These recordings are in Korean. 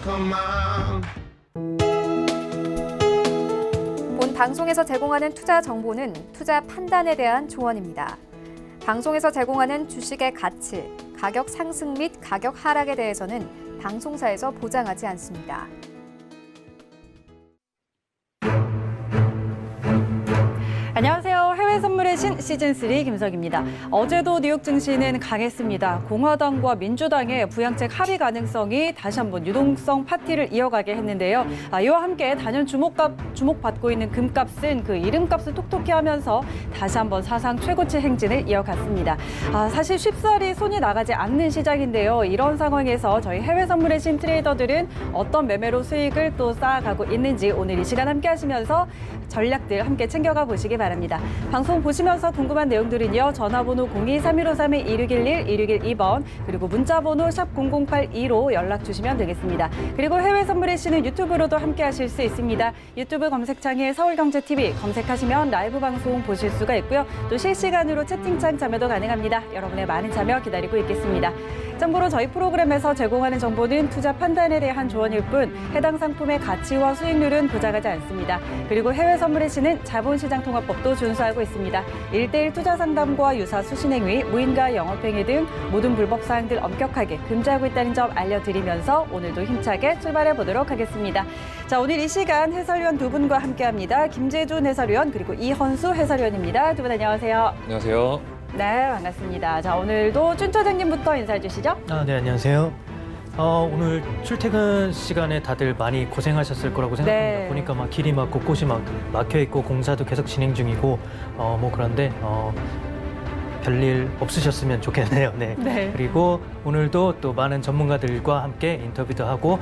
본 방송에서 제공하는 투자 정보는 투자 판단에 대한 조언입니다. 방송에서 제공하는 주식의 가치, 가격 상승 및 가격 하락에 대해서는 방송사에서 보장하지 않습니다. 안녕하세요. 해외 선물의 신 시즌3 김석입니다. 어제도 뉴욕 증시는 강했습니다. 공화당과 민주당의 부양책 합의 가능성이 다시 한번 유동성 파티를 이어가게 했는데요. 이와 함께 단연 주목받고 있는 금값은 그 이름값을 톡톡히 하면서 다시 한번 사상 최고치 행진을 이어갔습니다. 사실 쉽사리 손이 나가지 않는 시장인데요. 이런 상황에서 저희 해외 선물의 신 트레이더들은 어떤 매매로 수익을 또 쌓아가고 있는지 오늘 이 시간 함께 하시면서 전략들 함께 챙겨가 보시기 바랍니다. 방송 보시면서 궁금한 내용들은요. 전화번호 02-3153-2611, 2612번 그리고 문자번호 샵 0082로 연락 주시면 되겠습니다. 그리고 해외 선물의 신은 유튜브로도 함께 하실 수 있습니다. 유튜브 검색창에 서울경제TV 검색하시면 라이브 방송 보실 수가 있고요. 또 실시간으로 채팅창 참여도 가능합니다. 여러분의 많은 참여 기다리고 있겠습니다. 참고로 저희 프로그램에서 제공하는 정보는 투자 판단에 대한 조언일 뿐 해당 상품의 가치와 수익률은 보장하지 않습니다. 그리고 해외 선물의 신은 자본시장통화법도 준수하고 있습니다. 1:1 투자 상담과 유사 수신행위, 무인가 영업행위 등 모든 불법 사항들 엄격하게 금지하고 있다는 점 알려드리면서 오늘도 힘차게 출발해 보도록 하겠습니다. 자, 오늘 이 시간 해설위원 두 분과 함께합니다. 김재준 해설위원 그리고 이헌수 해설위원입니다. 두 분 안녕하세요. 안녕하세요. 네, 반갑습니다. 자, 오늘도 준 차장님부터 인사해 주시죠. 네, 안녕하세요. 오늘 출퇴근 시간에 다들 많이 고생하셨을 거라고 생각합니다. 네. 보니까 막 길이 막 곳곳이 막 막혀 있고 공사도 계속 진행 중이고 그런데 별일 없으셨으면 좋겠네요. 네. 네. 그리고 오늘도 또 많은 전문가들과 함께 인터뷰도 하고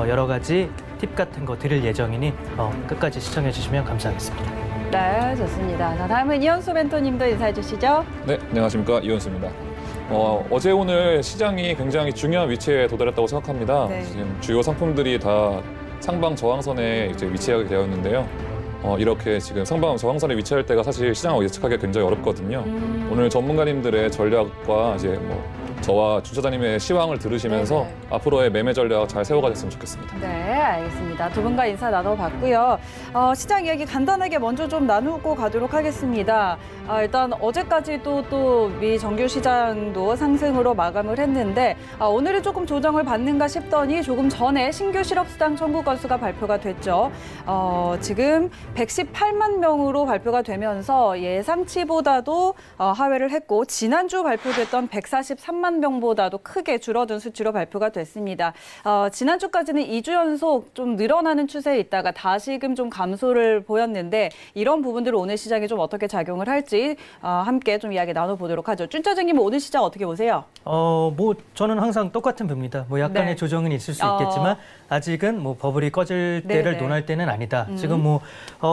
여러 가지 팁 같은 거 드릴 예정이니 끝까지 시청해 주시면 감사하겠습니다. 네, 좋습니다. 자, 다음은 이현수 멘토님도 인사해 주시죠. 네, 안녕하십니까. 이현수입니다. 어제 오늘 시장이 굉장히 중요한 위치에 도달했다고 생각합니다. 네. 지금 주요 상품들이 다 상방 저항선에 이제 위치하게 되었는데요. 이렇게 지금 상방 저항선에 위치할 때가 사실 시장을 예측하기가 굉장히 어렵거든요. 오늘 전문가님들의 전략과 이제 저와 준 차장님의 시황을 들으시면서 네네. 앞으로의 매매 전략 잘 세워가셨으면 좋겠습니다. 네, 알겠습니다. 두 분과 인사 나눠봤고요. 시장 이야기 간단하게 먼저 좀 나누고 가도록 하겠습니다. 일단 어제까지도 또 미 정규 시장도 상승으로 마감을 했는데 오늘은 조금 조정을 받는가 싶더니 조금 전에 신규 실업수당 청구 건수가 발표가 됐죠. 지금 118만 명으로 발표가 되면서 예상치보다도 하회를 했고 지난주 발표됐던 143만 명보다도 크게 줄어든 수치로 발표가 됐습니다. 지난주까지는 2주 연속 좀 늘어나는 추세에 있다가 다시금 좀 감소를 보였는데 이런 부분들을 오늘 시장에 좀 어떻게 작용을 할지 함께 좀 이야기 나눠보도록 하죠. 준 차장님은 오늘 시장 어떻게 보세요? 저는 항상 똑같은 봅니다. 약간의 네. 조정은 있을 수 있겠지만 아직은 버블이 꺼질 때를 네네. 논할 때는 아니다. 지금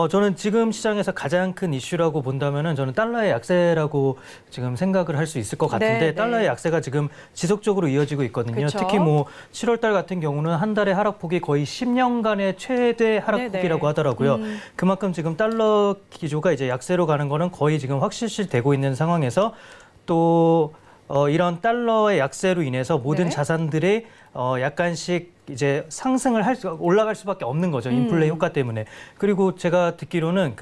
저는 지금 시장에서 가장 큰 이슈라고 본다면은 저는 달러의 약세라고 지금 생각을 할 수 있을 것 같은데 네, 달러의 네. 약세가 지금 지속적으로 이어지고 있거든요. 그쵸. 특히 7월 달 같은 경우는 한 달의 하락폭이 거의 10년간의 최대 하락폭이라고 네네. 하더라고요. 그만큼 지금 달러 기조가 이제 약세로 가는 거는 거의 지금 확실시되고 있는 상황에서 또 이런 달러의 약세로 인해서 모든 네. 자산들이 약간씩 이제 올라갈 수밖에 없는 거죠. 인플레 효과 때문에. 그리고 제가 듣기로는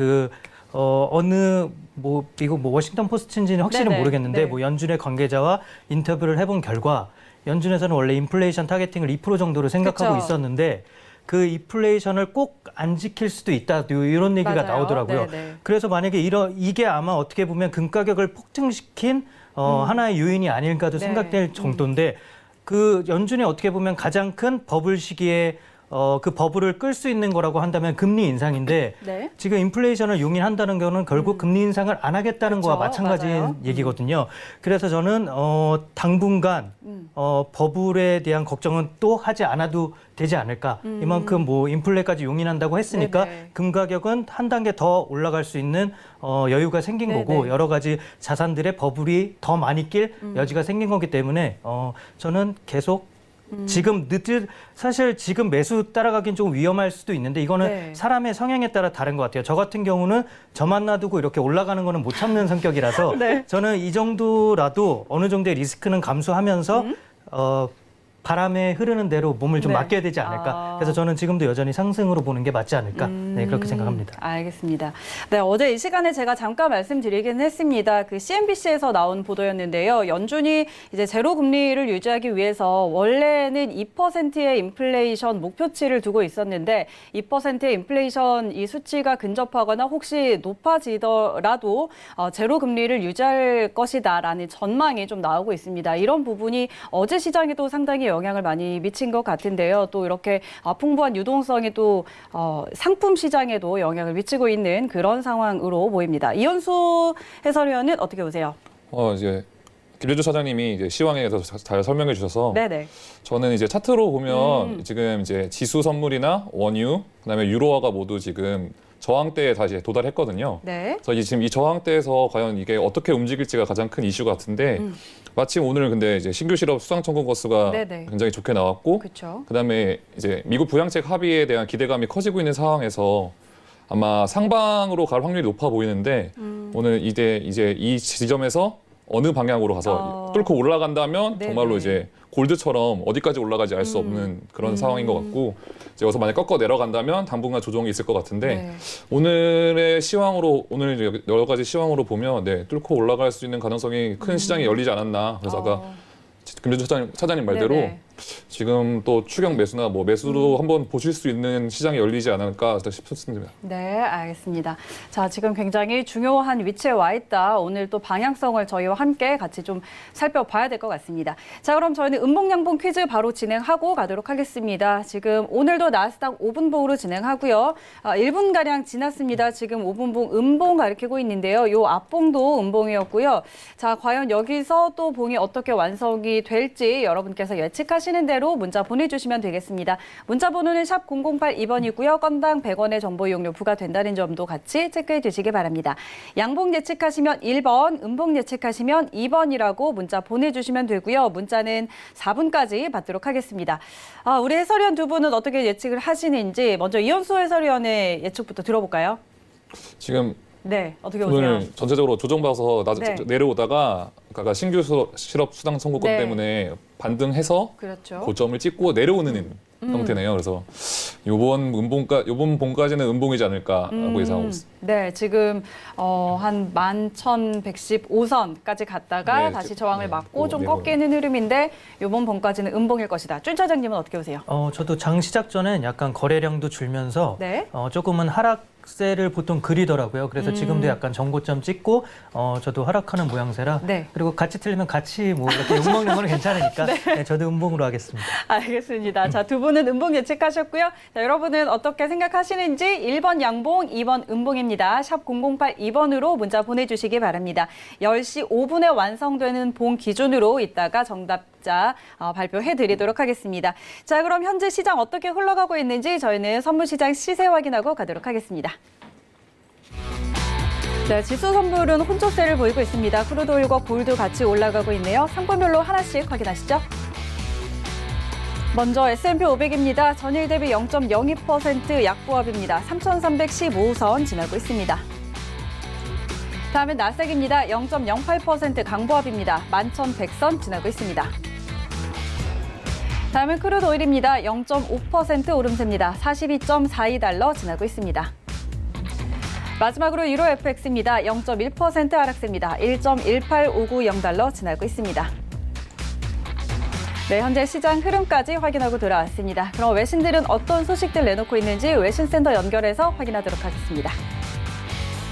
미국 워싱턴 포스트인지는 확실히 네네. 모르겠는데 네. 연준의 관계자와 인터뷰를 해본 결과 연준에서는 원래 인플레이션 타겟팅을 2% 정도로 생각하고 그쵸. 있었는데 그 인플레이션을 꼭 안 지킬 수도 있다. 이런 얘기가 맞아요. 나오더라고요. 네네. 그래서 만약에 이게 아마 어떻게 보면 금 가격을 폭등시킨 하나의 요인이 아닐까도 네. 생각될 정도인데 그 연준이 어떻게 보면 가장 큰 버블 시기에 그 버블을 끌 수 있는 거라고 한다면 금리 인상인데 네. 지금 인플레이션을 용인한다는 거는 결국 금리 인상을 안 하겠다는 거와 그렇죠. 마찬가지인 맞아요. 얘기거든요. 그래서 저는 당분간 버블에 대한 걱정은 또 하지 않아도 되지 않을까. 이만큼 인플레까지 용인한다고 했으니까 네네. 금 가격은 한 단계 더 올라갈 수 있는 여유가 생긴 네네. 거고 여러 가지 자산들의 버블이 더 많이 낄 여지가 생긴 거기 때문에 저는 계속 사실 지금 매수 따라가긴 좀 위험할 수도 있는데 이거는 네. 사람의 성향에 따라 다른 것 같아요. 저 같은 경우는 저만 놔두고 이렇게 올라가는 거는 못 참는 성격이라서 네. 저는 이 정도라도 어느 정도의 리스크는 감수하면서 바람에 흐르는 대로 몸을 좀 네. 맡겨야 되지 않을까. 그래서 저는 지금도 여전히 상승으로 보는 게 맞지 않을까. 네, 그렇게 생각합니다. 알겠습니다. 네, 어제 이 시간에 제가 잠깐 말씀드리긴 했습니다. 그 CNBC에서 나온 보도였는데요. 연준이 이제 제로 금리를 유지하기 위해서 원래는 2%의 인플레이션 목표치를 두고 있었는데 2%의 인플레이션 이 수치가 근접하거나 혹시 높아지더라도 제로 금리를 유지할 것이다라는 전망이 좀 나오고 있습니다. 이런 부분이 어제 시장에도 상당히 영향을 많이 미친 것 같은데요. 또 이렇게 풍부한 유동성이 또 상품 시장에도 영향을 미치고 있는 그런 상황으로 보입니다. 이현수 해설위원은 어떻게 보세요? 이제 김재주 차장님이 이제 시황에서 잘 설명해 주셔서 네네. 저는 이제 차트로 보면 지금 이제 지수 선물이나 원유, 그다음에 유로화가 모두 지금 저항대에 다시 도달했거든요. 네. 그래서 지금 이 저항대에서 과연 이게 어떻게 움직일지가 가장 큰 이슈 같은데 마침 오늘 근데 이제 신규 실업 수당 청구 건수가 네네. 굉장히 좋게 나왔고 그렇죠. 그다음에 이제 미국 부양책 합의에 대한 기대감이 커지고 있는 상황에서 아마 상방으로 갈 확률이 높아 보이는데 오늘 이제 이 지점에서 어느 방향으로 가서 뚫고 올라간다면 네네. 정말로 이제 골드처럼 어디까지 올라가지 알 수 없는 그런 상황인 것 같고 이제 여기서 만약 꺾어 내려간다면 당분간 조정이 있을 것 같은데 네. 오늘의 시황으로 오늘 여러 가지 시황으로 보면 네, 뚫고 올라갈 수 있는 가능성이 큰 시장이 열리지 않았나. 그래서 아까 김재주 차장님 말대로 네네. 지금 또 추경 매수나 뭐 매수로 한번 보실 수 있는 시장이 열리지 않을까 싶습니다. 네, 알겠습니다. 자, 지금 굉장히 중요한 위치에 와 있다. 오늘 또 방향성을 저희와 함께 같이 좀 살펴봐야 될 것 같습니다. 자, 그럼 저희는 음봉양봉 퀴즈 바로 진행하고 가도록 하겠습니다. 지금 오늘도 나스닥 5분봉으로 진행하고요. 1분가량 지났습니다. 지금 5분봉 음봉 가리키고 있는데요. 요 앞봉도 음봉이었고요. 자, 과연 여기서 또 봉이 어떻게 완성이 될지 여러분께서 예측하시는 대로 문자 보내주시면 되겠습니다. 문자 번호는 샵 0082번이고요. 건당 100원의 정보 이용료 부과된다는 점도 같이 체크해 주시기 바랍니다. 양봉 예측하시면 1번, 음봉 예측하시면 2번이라고 문자 보내주시면 되고요. 문자는 4분까지 받도록 하겠습니다. 우리 해설위원 두 분은 어떻게 예측을 하시는지 먼저 이현수 해설위원의 예측부터 들어볼까요? 지금 네, 어떻게 보세요? 오늘 전체적으로 조정봐서 네. 내려오다가 아까 신규 실업 수당 청구권 네. 때문에 반등해서 그렇죠. 고점을 찍고 내려오는 형태네요. 그래서 요번 봉까지는 음봉이지 않을까라고 예상하고 있습니다. 네, 지금 한 11,115선까지 갔다가 네, 다시 저항을 네, 맞고 좀 내려오는. 꺾이는 흐름인데 이번 봉까지는 음봉일 것이다. 준 차장님은 어떻게 보세요? 저도 장 시작 전엔 약간 거래량도 줄면서 네. 조금은 하락세를 보통 그리더라고요. 그래서 지금도 약간 전고점 찍고 저도 하락하는 모양새라. 네. 그리고 같이 틀리면 같이 뭐 이렇게 욕먹는 거는 괜찮으니까 네, 저도 음봉으로 하겠습니다. 알겠습니다. 자, 두 분은 음봉 예측하셨고요. 자, 여러분은 어떻게 생각하시는지 1번 양봉, 2번 음봉입니다. 샵 0082번으로 문자 보내주시기 바랍니다. 10시 5분에 완성되는 봉 기준으로 이따가 정답자 발표해드리도록 하겠습니다. 자, 그럼 현재 시장 어떻게 흘러가고 있는지 저희는 선물시장 시세 확인하고 가도록 하겠습니다. 네, 지수 선물은 혼조세를 보이고 있습니다. 크루드 오일과 골드 같이 올라가고 있네요. 상품별로 하나씩 확인하시죠. 먼저 S&P 500입니다. 전일 대비 0.02% 약보합입니다. 3,315선 지나고 있습니다. 다음은 나스닥입니다. 0.08% 강보합입니다. 11,100선 지나고 있습니다. 다음은 크루드 오일입니다. 0.5% 오름세입니다. 42.42달러 지나고 있습니다. 마지막으로 유로 FX입니다. 0.1% 하락세입니다. 1.18590달러 지나고 있습니다. 네, 현재 시장 흐름까지 확인하고 돌아왔습니다. 그럼 외신들은 어떤 소식들 내놓고 있는지 외신센터 연결해서 확인하도록 하겠습니다.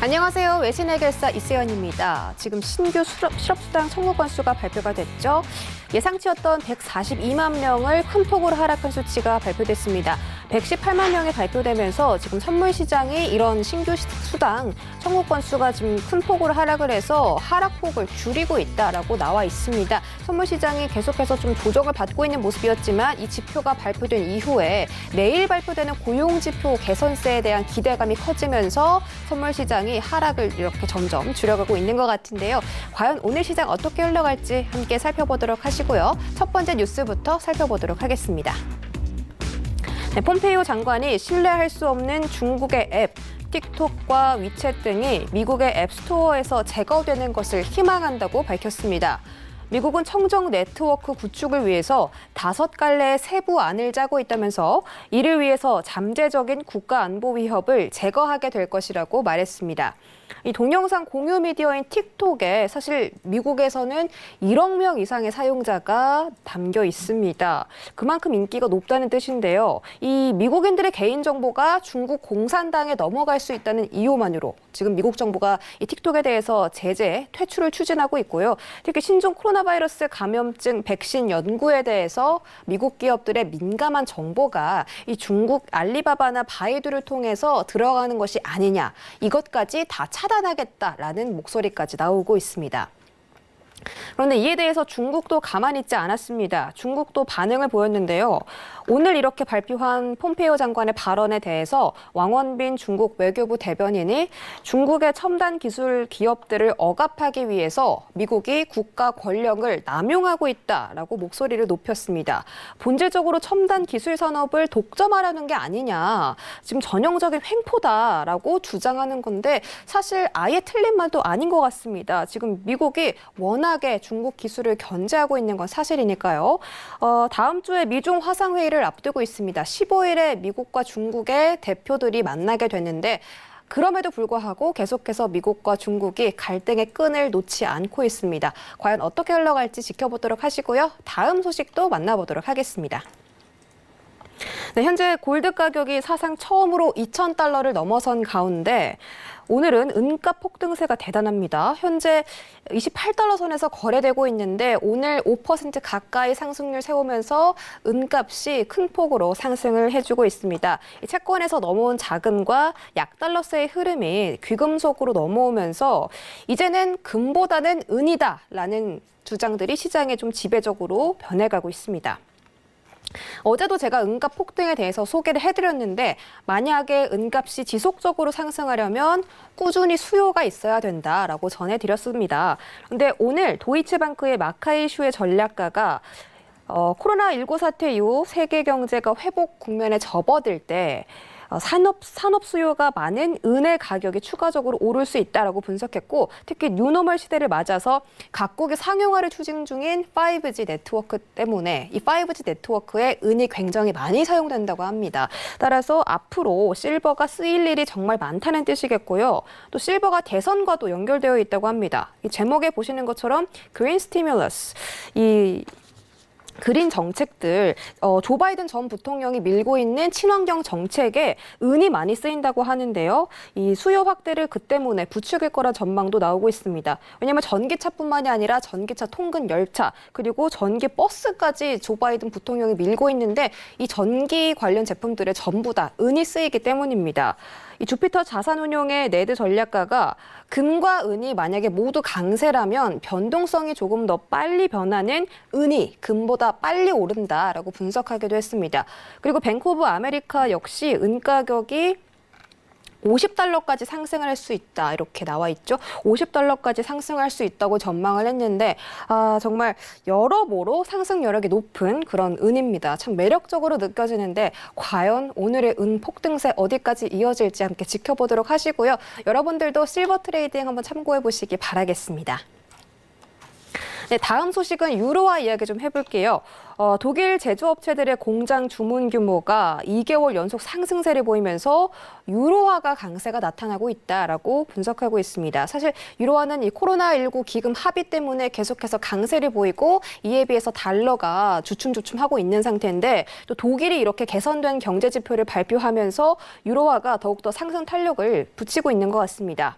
안녕하세요. 외신 해결사 이세연입니다. 지금 신규 실업수당 청구 건수가 발표가 됐죠. 예상치였던 142만 명을 큰 폭으로 하락한 수치가 발표됐습니다. 118만 명이 발표되면서 지금 선물 시장이 이런 신규 수당 청구 건수가 지금 큰 폭으로 하락을 해서 하락폭을 줄이고 있다라고 나와 있습니다. 선물 시장이 계속해서 좀 조정을 받고 있는 모습이었지만 이 지표가 발표된 이후에 내일 발표되는 고용지표 개선세에 대한 기대감이 커지면서 선물 시장이 하락을 이렇게 점점 줄여가고 있는 것 같은데요. 과연 오늘 시장 어떻게 흘러갈지 함께 살펴보도록 하시고요. 첫 번째 뉴스부터 살펴보도록 하겠습니다. 네, 폼페이오 장관이 신뢰할 수 없는 중국의 앱, 틱톡과 위챗 등이 미국의 앱스토어에서 제거되는 것을 희망한다고 밝혔습니다. 미국은 청정 네트워크 구축을 위해서 5갈래의 세부안을 짜고 있다면서 이를 위해서 잠재적인 국가 안보 위협을 제거하게 될 것이라고 말했습니다. 이 동영상 공유 미디어인 틱톡에 사실 미국에서는 1억 명 이상의 사용자가 담겨 있습니다. 그만큼 인기가 높다는 뜻인데요. 이 미국인들의 개인정보가 중국 공산당에 넘어갈 수 있다는 이유만으로 지금 미국 정부가 이 틱톡에 대해서 제재, 퇴출을 추진하고 있고요. 특히 신종 코로나 바이러스 감염증 백신 연구에 대해서 미국 기업들의 민감한 정보가 이 중국 알리바바나 바이두를 통해서 들어가는 것이 아니냐, 이것까지 다 차단하겠다라는 목소리까지 나오고 있습니다. 그런데 이에 대해서 중국도 가만히 있지 않았습니다. 중국도 반응을 보였는데요. 오늘 이렇게 발표한 폼페이오 장관의 발언에 대해서 왕원빈 중국 외교부 대변인이 중국의 첨단 기술 기업들을 억압하기 위해서 미국이 국가 권력을 남용하고 있다라고 목소리를 높였습니다. 본질적으로 첨단 기술 산업을 독점하려는 게 아니냐, 지금 전형적인 횡포다라고 주장하는 건데 사실 아예 틀린 말도 아닌 것 같습니다. 지금 미국이 워낙에 중국 기술을 견제하고 있는 건 사실이니까요. 다음 주에 미중 화상회의를 앞두고 있습니다. 15일에 미국과 중국의 대표들이 만나게 됐는데 그럼에도 불구하고 계속해서 미국과 중국이 갈등의 끈을 놓지 않고 있습니다. 과연 어떻게 흘러갈지 지켜보도록 하시고요. 다음 소식도 만나보도록 하겠습니다. 네, 현재 골드 가격이 사상 처음으로 2,000달러를 넘어선 가운데 오늘은 은가 폭등세가 대단합니다. 현재 28달러 선에서 거래되고 있는데 오늘 5% 가까이 상승률 세우면서 은값이 큰 폭으로 상승을 해주고 있습니다. 이 채권에서 넘어온 자금과 약달러세의 흐름이 귀금속으로 넘어오면서 이제는 금보다는 은이다라는 주장들이 시장에 좀 지배적으로 변해가고 있습니다. 어제도 제가 은값 폭등에 대해서 소개를 해드렸는데 만약에 은값이 지속적으로 상승하려면 꾸준히 수요가 있어야 된다라고 전해드렸습니다. 그런데 오늘 도이치방크의 마카이 슈의 전략가가 코로나19 사태 이후 세계 경제가 회복 국면에 접어들 때 산업 수요가 많은 은의 가격이 추가적으로 오를 수 있다라고 분석했고 특히 뉴노멀 시대를 맞아서 각국이 상용화를 추진 중인 5G 네트워크 때문에 이 5G 네트워크에 은이 굉장히 많이 사용된다고 합니다. 따라서 앞으로 실버가 쓰일 일이 정말 많다는 뜻이겠고요. 또 실버가 대선과도 연결되어 있다고 합니다. 이 제목에 보시는 것처럼 그린 스티뮬러스, 이 그린 정책들, 조 바이든 전 부통령이 밀고 있는 친환경 정책에 은이 많이 쓰인다고 하는데요. 이 수요 확대를 그 때문에 부추길 거란 전망도 나오고 있습니다. 왜냐하면 전기차뿐만이 아니라 전기차 통근 열차 그리고 전기 버스까지 조 바이든 부통령이 밀고 있는데 이 전기 관련 제품들에 전부 다 은이 쓰이기 때문입니다. 이 주피터 자산운용의 네드 전략가가 금과 은이 만약에 모두 강세라면 변동성이 조금 더 빨리 변하는 은이 금보다 빨리 오른다라고 분석하기도 했습니다. 그리고 뱅크 오브 아메리카 역시 은 가격이 50달러까지 상승을 할 수 있다 이렇게 나와 있죠. 50달러까지 상승할 수 있다고 전망을 했는데 정말 여러모로 상승 여력이 높은 그런 은입니다. 참 매력적으로 느껴지는데 과연 오늘의 은 폭등세 어디까지 이어질지 함께 지켜보도록 하시고요. 여러분들도 실버 트레이딩 한번 참고해 보시기 바라겠습니다. 네, 다음 소식은 유로화 이야기 좀 해볼게요. 독일 제조업체들의 공장 주문 규모가 2개월 연속 상승세를 보이면서 유로화가 강세가 나타나고 있다라고 분석하고 있습니다. 사실 유로화는 이 코로나19 기금 합의 때문에 계속해서 강세를 보이고 이에 비해서 달러가 주춤주춤하고 있는 상태인데 또 독일이 이렇게 개선된 경제 지표를 발표하면서 유로화가 더욱더 상승 탄력을 붙이고 있는 것 같습니다.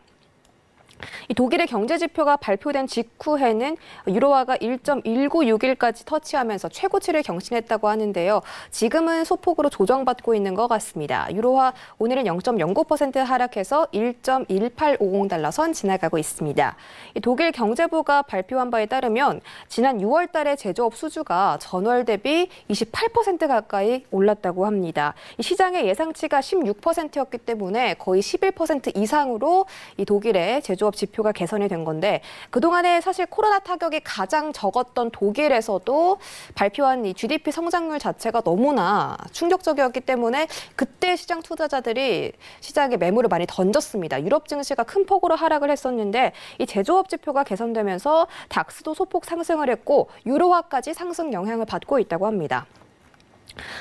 이 독일의 경제 지표가 발표된 직후에는 유로화가 1.1961까지 터치하면서 최고치를 경신했다고 하는데요. 지금은 소폭으로 조정받고 있는 것 같습니다. 유로화 오늘은 0.09% 하락해서 1.1850달러 선 지나가고 있습니다. 이 독일 경제부가 발표한 바에 따르면 지난 6월 달에 제조업 수주가 전월 대비 28% 가까이 올랐다고 합니다. 이 시장의 예상치가 16%였기 때문에 거의 11% 이상으로 이 독일의 제조업 제조업 지표가 개선이 된 건데 그동안에 사실 코로나 타격이 가장 적었던 독일에서도 발표한 이 GDP 성장률 자체가 너무나 충격적이었기 때문에 그때 시장 투자자들이 시장에 매물을 많이 던졌습니다. 유럽 증시가 큰 폭으로 하락을 했었는데 이 제조업 지표가 개선되면서 닥스도 소폭 상승을 했고 유로화까지 상승 영향을 받고 있다고 합니다.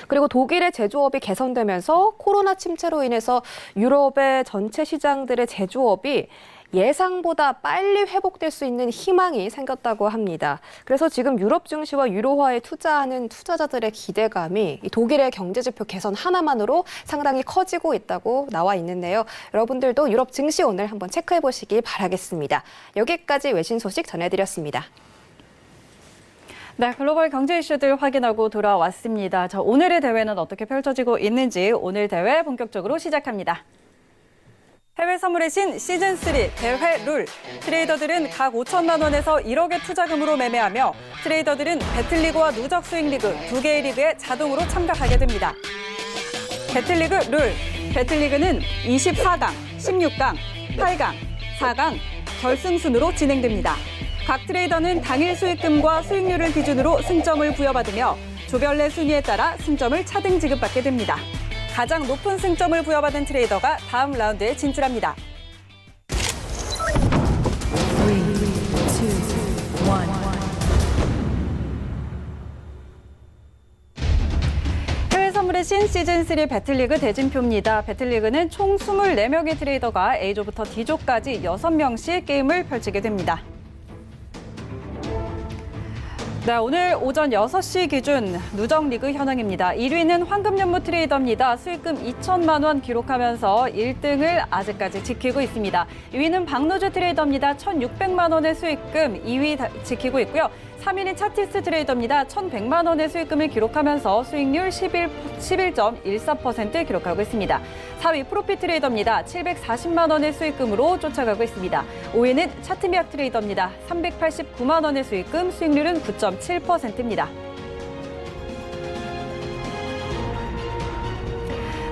그리고 독일의 제조업이 개선되면서 코로나 침체로 인해서 유럽의 전체 시장들의 제조업이 예상보다 빨리 회복될 수 있는 희망이 생겼다고 합니다. 그래서 지금 유럽 증시와 유로화에 투자하는 투자자들의 기대감이 이 독일의 경제지표 개선 하나만으로 상당히 커지고 있다고 나와 있는데요. 여러분들도 유럽 증시 오늘 한번 체크해 보시기 바라겠습니다. 여기까지 외신 소식 전해드렸습니다. 네, 글로벌 경제 이슈들 확인하고 돌아왔습니다. 자, 오늘의 대회는 어떻게 펼쳐지고 있는지 오늘 대회 본격적으로 시작합니다. 해외 선물의 신 시즌3 대회 룰. 트레이더들은 각 5천만 원에서 1억의 투자금으로 매매하며 트레이더들은 배틀리그와 누적 수익리그 두 개의 리그에 자동으로 참가하게 됩니다. 배틀리그 룰. 배틀리그는 24강, 16강, 8강, 4강, 결승순으로 진행됩니다. 각 트레이더는 당일 수익금과 수익률을 기준으로 승점을 부여받으며 조별 내 순위에 따라 승점을 차등 지급받게 됩니다. 가장 높은 승점을 부여받은 트레이더가 다음 라운드에 진출합니다. 3, 2, 1. 해외 선물의 신 시즌3 배틀리그 대진표입니다. 배틀리그는 총 24명의 트레이더가 A조부터 D조까지 6명씩 게임을 펼치게 됩니다. 네, 오늘 오전 6시 기준 누적 리그 현황입니다. 1위는 황금연무 트레이더입니다. 수익금 2천만 원 기록하면서 1등을 아직까지 지키고 있습니다. 2위는 박노주 트레이더입니다. 1,600만 원의 수익금 2위 지키고 있고요. 3위는 차티스트 트레이더입니다. 1,100만 원의 수익금을 기록하면서 수익률 11.14% 기록하고 있습니다. 4위 프로핏 트레이더입니다. 740만 원의 수익금으로 쫓아가고 있습니다. 5위는 차트미약 트레이더입니다. 389만 원의 수익금, 수익률은 9.7%입니다.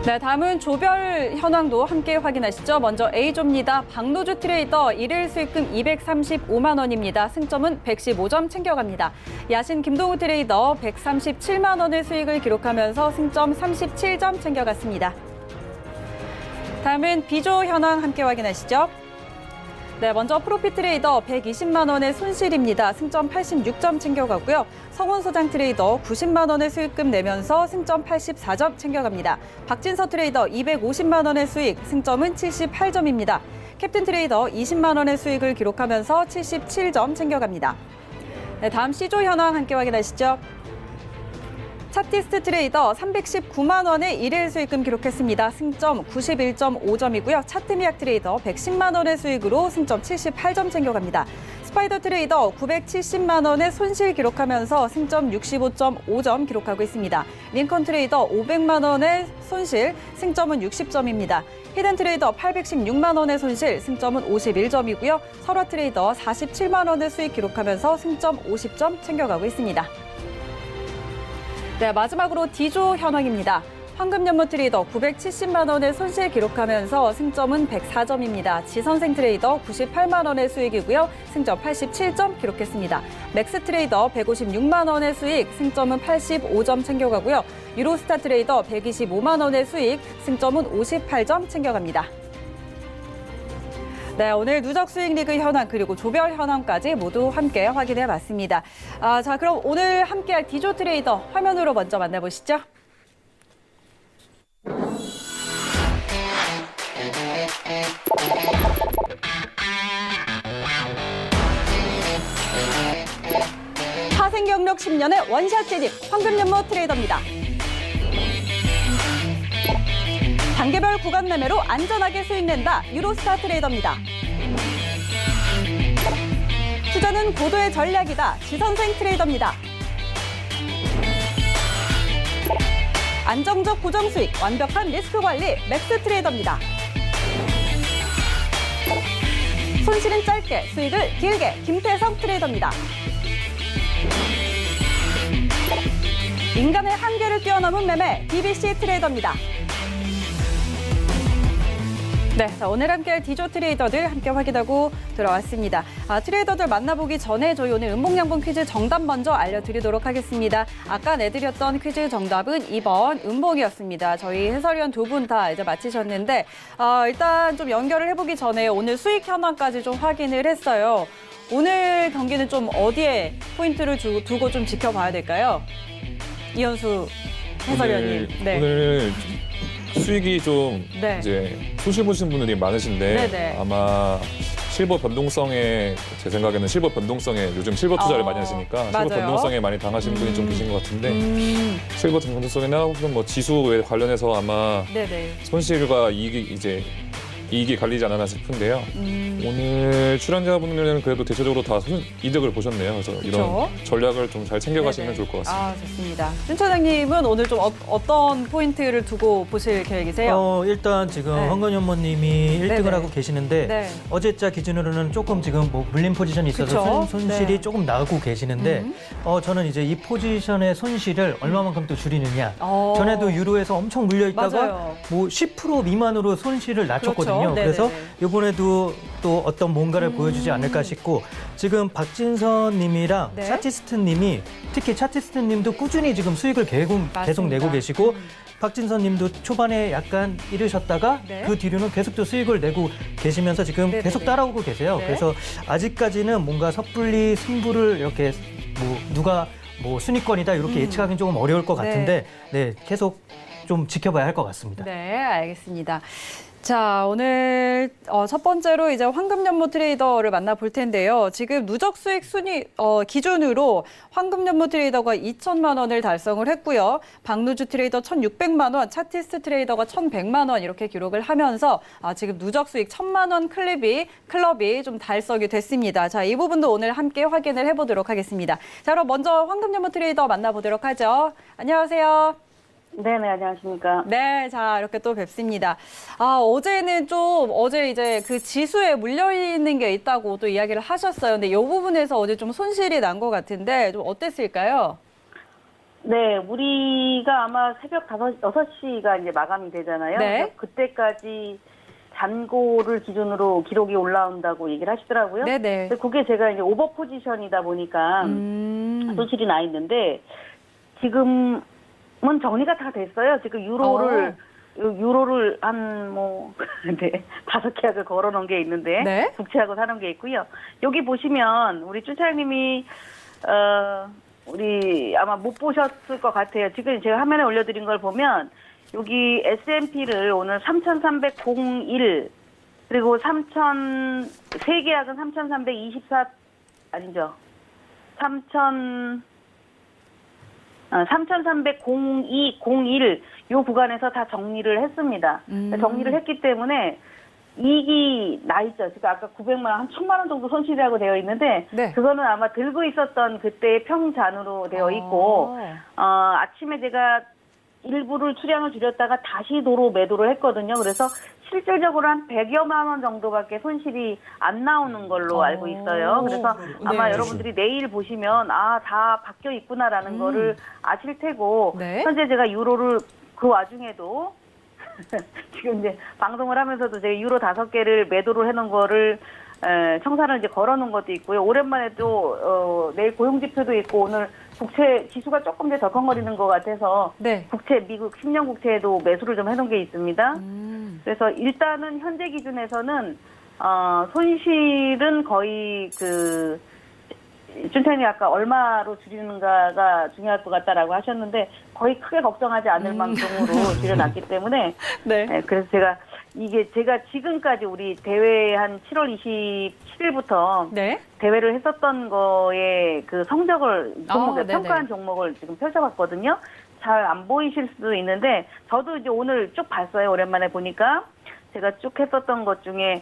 네, 다음은 조별 현황도 함께 확인하시죠. 먼저 A조입니다. 박노주 트레이더 1일 수익금 235만 원입니다. 승점은 115점 챙겨갑니다. 야신 김동우 트레이더 137만 원의 수익을 기록하면서 승점 37점 챙겨갔습니다. 다음은 B조 현황 함께 확인하시죠. 네, 먼저 프로핏 트레이더 120만 원의 손실입니다. 승점 86점 챙겨가고요. 성원 소장 트레이더 90만 원의 수익금 내면서 승점 84점 챙겨갑니다. 박진서 트레이더 250만 원의 수익, 승점은 78점입니다. 캡틴 트레이더 20만 원의 수익을 기록하면서 77점 챙겨갑니다. 네, 다음 C조 현황 함께 확인하시죠. 차티스트 트레이더 319만 원의 1일 수익금 기록했습니다. 승점 91.5점이고요. 차트미약 트레이더 110만 원의 수익으로 승점 78점 챙겨갑니다. 스파이더 트레이더 970만 원의 손실 기록하면서 승점 65.5점 기록하고 있습니다. 링컨 트레이더 500만 원의 손실, 승점은 60점입니다. 히든 트레이더 816만 원의 손실, 승점은 51점이고요. 설화 트레이더 47만 원의 수익 기록하면서 승점 50점 챙겨가고 있습니다. 네, 마지막으로 D조 현황입니다. 황금연무 트레이더 970만 원의 손실 기록하면서 승점은 104점입니다. 지선생 트레이더 98만 원의 수익이고요. 승점 87점 기록했습니다. 맥스 트레이더 156만 원의 수익, 승점은 85점 챙겨가고요. 유로스타 트레이더 125만 원의 수익, 승점은 58점 챙겨갑니다. 네, 오늘 누적 수익 리그 현황 그리고 조별 현황까지 모두 함께 확인해 봤습니다. 자, 그럼 오늘 함께할 D조 트레이더 화면으로 먼저 만나보시죠. 파생 경력 10년의 원샷 재직 황금연무 트레이더입니다. 단계별 구간 매매로 안전하게 수익 낸다 유로스타 트레이더입니다. 투자는 고도의 전략이다 지선생 트레이더입니다. 안정적 고정 수익, 완벽한 리스크 관리 맥스 트레이더입니다. 손실은 짧게, 수익을 길게 김태성 트레이더입니다. 인간의 한계를 뛰어넘은 매매 DBC 트레이더입니다. 네, 자, 오늘 함께할 디조 트레이더들 함께 확인하고 돌아왔습니다. 트레이더들 만나보기 전에 저희 오늘 음봉양봉 퀴즈 정답 먼저 알려드리도록 하겠습니다. 아까 내드렸던 퀴즈 정답은 2번 음봉이었습니다. 저희 해설위원 두 분 다 이제 마치셨는데 일단 좀 연결을 해보기 전에 오늘 수익 현황까지 좀 확인을 했어요. 오늘 경기는 좀 어디에 포인트를 두고 좀 지켜봐야 될까요? 이현수 해설위원님. 오늘 수익이 좀 네. 이제 소실 보신 분들이 많으신데 네네. 아마 실버 변동성에 제 생각에는 실버 변동성에 요즘 실버 투자를 많이 하시니까 실버 맞아요. 변동성에 많이 당하시는 분이 좀 계신 것 같은데 실버 변동성이나 혹은 뭐 지수에 관련해서 아마 네네. 손실과 이익이 갈리지 않았나 싶은데요. 오늘 출연자분들은 그래도 대체적으로 다 이득을 보셨네요. 그래서 이런 전략을 좀 잘 챙겨가시면 네네. 좋을 것 같습니다. 좋습니다. 준 차장님은 오늘 좀 어떤 포인트를 두고 보실 계획이세요? 일단 지금 네. 황건희 연모님이 1등을 네네. 하고 계시는데 네. 어제자 기준으로는 조금 지금 뭐 물린 포지션이 있어서 그쵸? 손실이 네. 조금 나고 계시는데 저는 이제 이 포지션의 손실을 얼마만큼 또 줄이느냐. 전에도 유로에서 엄청 물려 있다가 맞아요. 뭐 10% 미만으로 손실을 낮췄거든요. 그렇죠. 그래서 네네네. 이번에도 또 어떤 뭔가를 보여주지 않을까 싶고 지금 박진선 님이랑 네. 차티스트 님이 특히 차티스트 님도 꾸준히 지금 수익을 계속 맞습니다. 내고 계시고 박진선 님도 초반에 약간 잃으셨다가 네. 그 뒤로는 계속 또 수익을 내고 계시면서 지금 네네네. 계속 따라오고 계세요. 네. 그래서 아직까지는 뭔가 섣불리 승부를 이렇게 뭐 누가 뭐 순위권이다 이렇게 예측하기는 조금 어려울 것 같은데 네, 계속 좀 지켜봐야 할 것 같습니다. 네, 알겠습니다. 자, 오늘 첫 번째로 이제 황금연모 트레이더를 만나볼 텐데요. 지금 누적 수익 순위 기준으로 황금연모 트레이더가 2천만 원을 달성을 했고요. 박누주 트레이더 1,600만 원, 차티스트 트레이더가 1,100만 원 이렇게 기록을 하면서 지금 누적 수익 1,000만 원 클럽이 좀 달성이 됐습니다. 자, 이 부분도 오늘 함께 확인을 해보도록 하겠습니다. 자, 그럼 먼저 황금연모 트레이더 만나보도록 하죠. 안녕하세요. 네네, 안녕하십니까. 네, 자, 이렇게 또 뵙습니다. 어제는 어제 이제 그 지수에 물려있는 게 있다고 또 이야기를 하셨어요. 근데 이 부분에서 어제 좀 손실이 난 것 같은데 좀 어땠을까요? 네, 우리가 아마 새벽 6시가 이제 마감이 되잖아요. 네. 그래서 그때까지 잔고를 기준으로 기록이 올라온다고 얘기를 하시더라고요. 네네. 근데 그게 제가 이제 오버 포지션이다 보니까 손실이 나 있는데 지금은 정리가 다 됐어요. 지금 유로를 한 네, 5계약을 걸어놓은 게 있는데 네. 국채하고 사는 게 있고요. 여기 보시면 우리 쭈차장님이 우리 아마 못 보셨을 것 같아요. 지금 제가 화면에 올려드린 걸 보면 여기 S&P를 오늘 3,301 그리고 3계약은 3,324 아니죠. 3,302.01 요 구간에서 다 정리를 했습니다. 정리를 했기 때문에 이익이 나 있죠. 지금 아까 900만 원, 한 1,000만 원 정도 손실이라고 되어 있는데 네. 그거는 아마 들고 있었던 그때의 평잔으로 되어 있고 아침에 제가 일부를 수량을 줄였다가 다시 도로 매도를 했거든요. 그래서 실질적으로 한 100여만 원 정도밖에 손실이 안 나오는 걸로 알고 있어요. 그래서 아마 네. 여러분들이 내일 보시면 다 바뀌어 있구나라는 거를 아실 테고 네. 현재 제가 유로를 그 와중에도 지금 이제 방송을 하면서도 제가 유로 5개를 매도를 해놓은 거를 청산을 이제 걸어놓은 것도 있고요. 오랜만에 또 내일 고용지표도 있고 오늘 국채 지수가 조금 더 덜컹거리는 것 같아서 네. 국채 미국 10년 국채에도 매수를 좀 해놓은 게 있습니다. 그래서 일단은 현재 기준에서는 손실은 거의 준태님이 아까 얼마로 줄이는가가 중요할 것 같다라고 하셨는데 거의 크게 걱정하지 않을 만큼으로 줄여놨기 때문에 네. 그래서 제가 지금까지 우리 대회 한 7월 27일부터 네. 대회를 했었던 거에 그 성적을 종목에 네네. 평가한 종목을 지금 펼쳐봤거든요. 잘 안 보이실 수도 있는데 저도 이제 오늘 쭉 봤어요. 오랜만에 보니까 제가 쭉 했었던 것 중에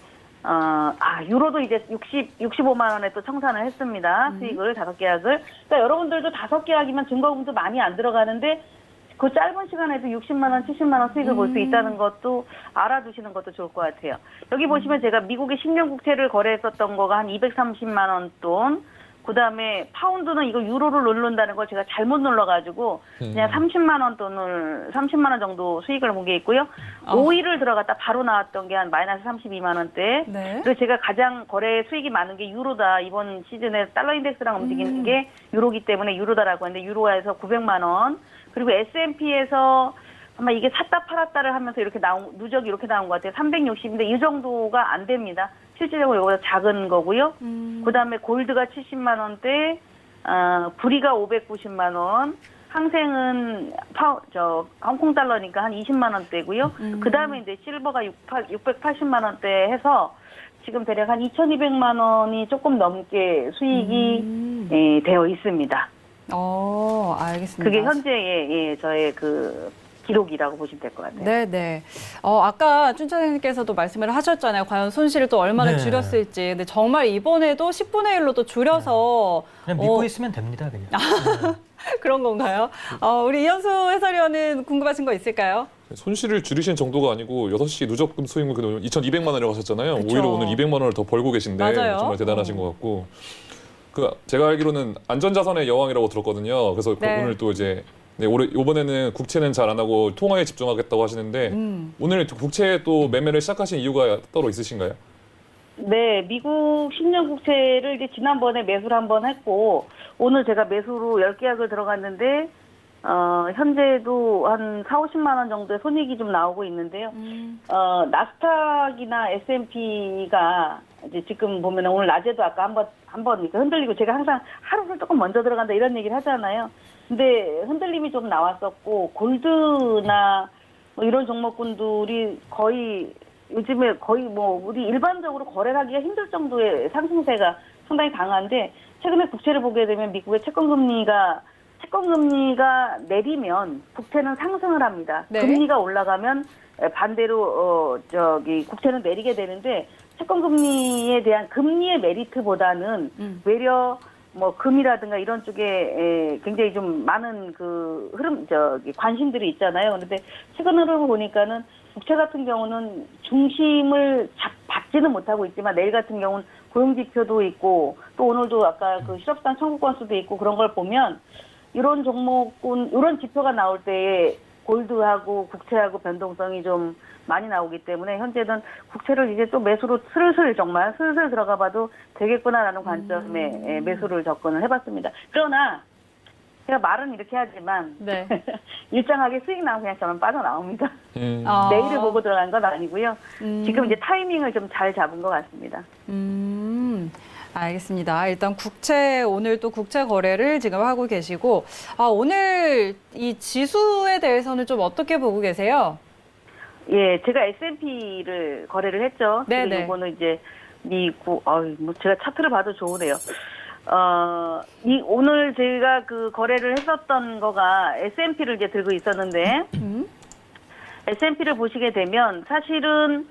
유로도 이제 65만 원에 또 청산을 했습니다. 수익을 5계약을. 그러니까 여러분들도 5계약이면 증거금도 많이 안 들어가는데 그 짧은 시간에도 60만 원, 70만 원 수익을 볼 수 있다는 것도 알아두시는 것도 좋을 것 같아요. 여기 보시면 제가 미국의 10년 국채를 거래했었던 거가 한 230만 원 돈, 그다음에 파운드는 이거 유로를 누른다는 걸 제가 잘못 눌러가지고 그냥 30만 원 돈을 30만 원 정도 수익을 본 게 있고요. 오일을 들어갔다 바로 나왔던 게 한 마이너스 32만 원대. 네. 그리고 제가 가장 거래 수익이 많은 게 유로다. 이번 시즌에 달러 인덱스랑 움직이는 게 유로기 때문에 유로다라고 하는데 유로화에서 900만 원. 그리고 S&P에서 아마 이게 샀다 팔았다를 하면서 이렇게 누적이 이렇게 나온 것 같아요. 360인데 이 정도가 안 됩니다. 실질적으로 이거보다 작은 거고요. 그다음에 골드가 70만 원대, 구리가 590만 원, 항생은 홍콩 달러니까 한 20만 원대고요. 그다음에 이제 실버가 680만 원대 해서 지금 대략 한 2,200만 원이 조금 넘게 수익이 되어 있습니다. 알겠습니다. 그게 현재의 저의 그 기록이라고 보시면 될 것 같아요. 네네. 아까 춘천님께서도 말씀을 하셨잖아요. 과연 손실을 또 얼마나 네. 줄였을지. 근데 정말 이번에도 10분의 1로 또 줄여서 그냥 믿고 있으면 됩니다. 그냥. 그런 건가요? 우리 이현수 해설위원은 궁금하신 거 있을까요? 손실을 줄이신 정도가 아니고 6시 누적금 수익률 2,200만 원이라고 하셨잖아요. 그쵸. 오히려 오늘 200만 원을 더 벌고 계신데 맞아요. 정말 대단하신 것 같고. 제가 알기로는 안전자산의 여왕이라고 들었거든요. 그래서 네. 오늘 또 이제 올해 이번에는 국채는 잘 안 하고 통화에 집중하겠다고 하시는데 오늘 국채 또 매매를 시작하신 이유가 따로 있으신가요? 네, 미국 10년 국채를 이제 지난번에 매수를 한번 했고 오늘 제가 매수로 10계약을 들어갔는데 현재도 한 4, 50만 원 정도의 손익이 좀 나오고 있는데요. 나스닥이나 S&P가 이제 지금 보면 오늘 낮에도 아까 한번 이렇게 흔들리고 제가 항상 하루를 조금 먼저 들어간다 이런 얘기를 하잖아요. 근데 흔들림이 좀 나왔었고 골드나 뭐 이런 종목군들이 거의 요즘에 거의 뭐 우리 일반적으로 거래하기가 힘들 정도의 상승세가 상당히 강한데 최근에 국채를 보게 되면 미국의 채권금리가 내리면 국채는 상승을 합니다. 네. 금리가 올라가면 반대로 국채는 내리게 되는데 채권금리에 대한 금리의 메리트보다는 외려 뭐 금이라든가 이런 쪽에 굉장히 좀 많은 그 관심들이 있잖아요. 그런데 최근 흐름을 보니까는 국채 같은 경우는 중심을 받지는 못하고 있지만 내일 같은 경우는 고용지표도 있고 또 오늘도 아까 그 실업수당 청구 건수도 있고 그런 걸 보면 이런 종목은 이런 지표가 나올 때에 골드하고 국채하고 변동성이 좀 많이 나오기 때문에 현재는 국채를 이제 또 매수로 슬슬 들어가 봐도 되겠구나라는 관점에 매수를 접근을 해봤습니다. 그러나 제가 말은 이렇게 하지만 네. 일정하게 수익 나오면 그냥 저는 빠져나옵니다. 아. 내일을 보고 들어간 건 아니고요. 지금 이제 타이밍을 좀 잘 잡은 것 같습니다. 알겠습니다. 일단 오늘 또 국채 거래를 지금 하고 계시고, 오늘 이 지수에 대해서는 좀 어떻게 보고 계세요? 예, 제가 S&P를 거래를 했죠. 네네. 이거는 이제 미국, 뭐 제가 차트를 봐도 좋으네요. 오늘 제가 그 거래를 했었던 거가 S&P를 이제 들고 있었는데, S&P를 보시게 되면 사실은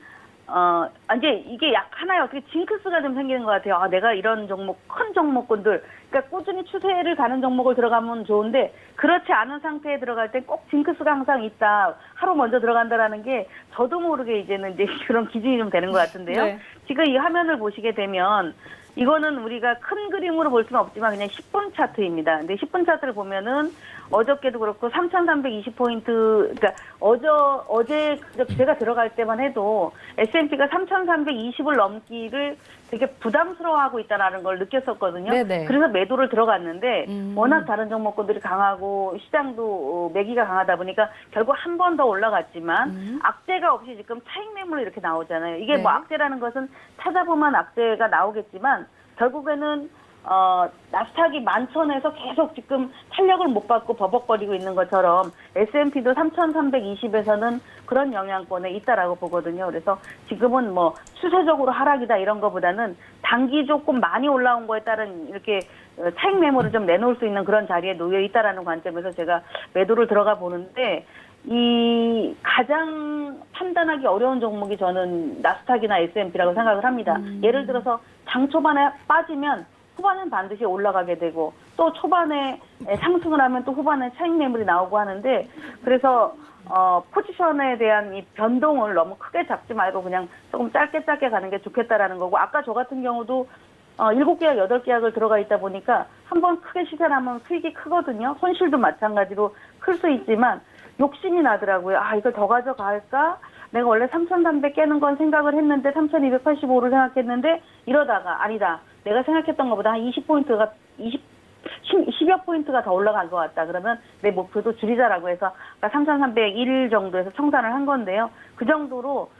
이제 이게 약 하나에 어떻게 징크스가 좀 생기는 것 같아요. 내가 이런 종목, 큰 종목군들, 그러니까 꾸준히 추세를 가는 종목을 들어가면 좋은데, 그렇지 않은 상태에 들어갈 때 꼭 징크스가 항상 있다. 하루 먼저 들어간다라는 게 저도 모르게 이제는 이제 그런 기준이 좀 되는 것 같은데요. 네. 지금 이 화면을 보시게 되면, 이거는 우리가 큰 그림으로 볼 수는 없지만 그냥 10분 차트입니다. 근데 10분 차트를 보면은 어저께도 그렇고 3,320포인트, 그러니까 어제 제가 들어갈 때만 해도 S&P가 3,320을 넘기를 되게 부담스러워하고 있다는 걸 느꼈었거든요. 네네. 그래서 매도를 들어갔는데 워낙 다른 종목군들이 강하고 시장도 매기가 강하다 보니까 결국 한 번 더 올라갔지만 악재가 없이 지금 차익 매물로 이렇게 나오잖아요. 이게 네. 뭐 악재라는 것은 찾아보면 악재가 나오겠지만 결국에는 나스닥이 11,000에서 계속 지금 탄력을 못 받고 버벅거리고 있는 것처럼 S&P도 3,320에서는 그런 영향권에 있다라고 보거든요. 그래서 지금은 뭐 추세적으로 하락이다 이런 거보다는 단기 조금 많이 올라온 거에 따른 이렇게 차익 매물을 좀 내놓을 수 있는 그런 자리에 놓여 있다라는 관점에서 제가 매도를 들어가 보는데 이 가장 판단하기 어려운 종목이 저는 나스닥이나 S&P라고 생각을 합니다. 예를 들어서 장 초반에 빠지면 후반엔 반드시 올라가게 되고 또 초반에 상승을 하면 또 후반에 차익 매물이 나오고 하는데 그래서 포지션에 대한 이 변동을 너무 크게 잡지 말고 그냥 조금 짧게 가는 게 좋겠다라는 거고 아까 저 같은 경우도 7계약, 8계약을 들어가 있다 보니까 한번 크게 시세하면 수익이 크거든요. 손실도 마찬가지로 클 수 있지만 욕심이 나더라고요. 아, 이걸 더 가져갈까? 내가 원래 3,300 깨는 건 생각을 했는데 3,285를 생각했는데 이러다가 아니다. 내가 생각했던 것보다 한 20포인트가 10여 포인트가 더 올라간 것 같다. 그러면 내 목표도 줄이자라고 해서 3,301 정도에서 청산을 한 건데요. 그 정도로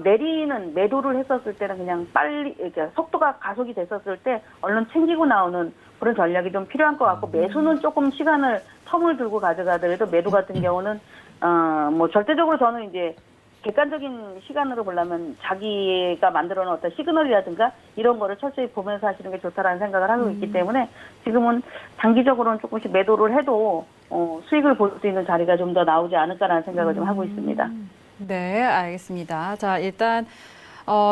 내리는 매도를 했었을 때는 그냥 빨리 이렇게 속도가 가속이 됐었을 때 얼른 챙기고 나오는 그런 전략이 좀 필요한 것 같고 매수는 조금 시간을 텀을 들고 가져가더라도 매도 같은 경우는 뭐 절대적으로 저는 이제 객관적인 시간으로 보려면 자기가 만들어 놓은 어떤 시그널이라든가 이런 거를 철저히 보면서 하시는 게 좋다라는 생각을 하고 있기 때문에 지금은 장기적으로는 조금씩 매도를 해도 수익을 볼 수 있는 자리가 좀 더 나오지 않을까라는 생각을 좀 하고 있습니다. 네, 알겠습니다. 자, 일단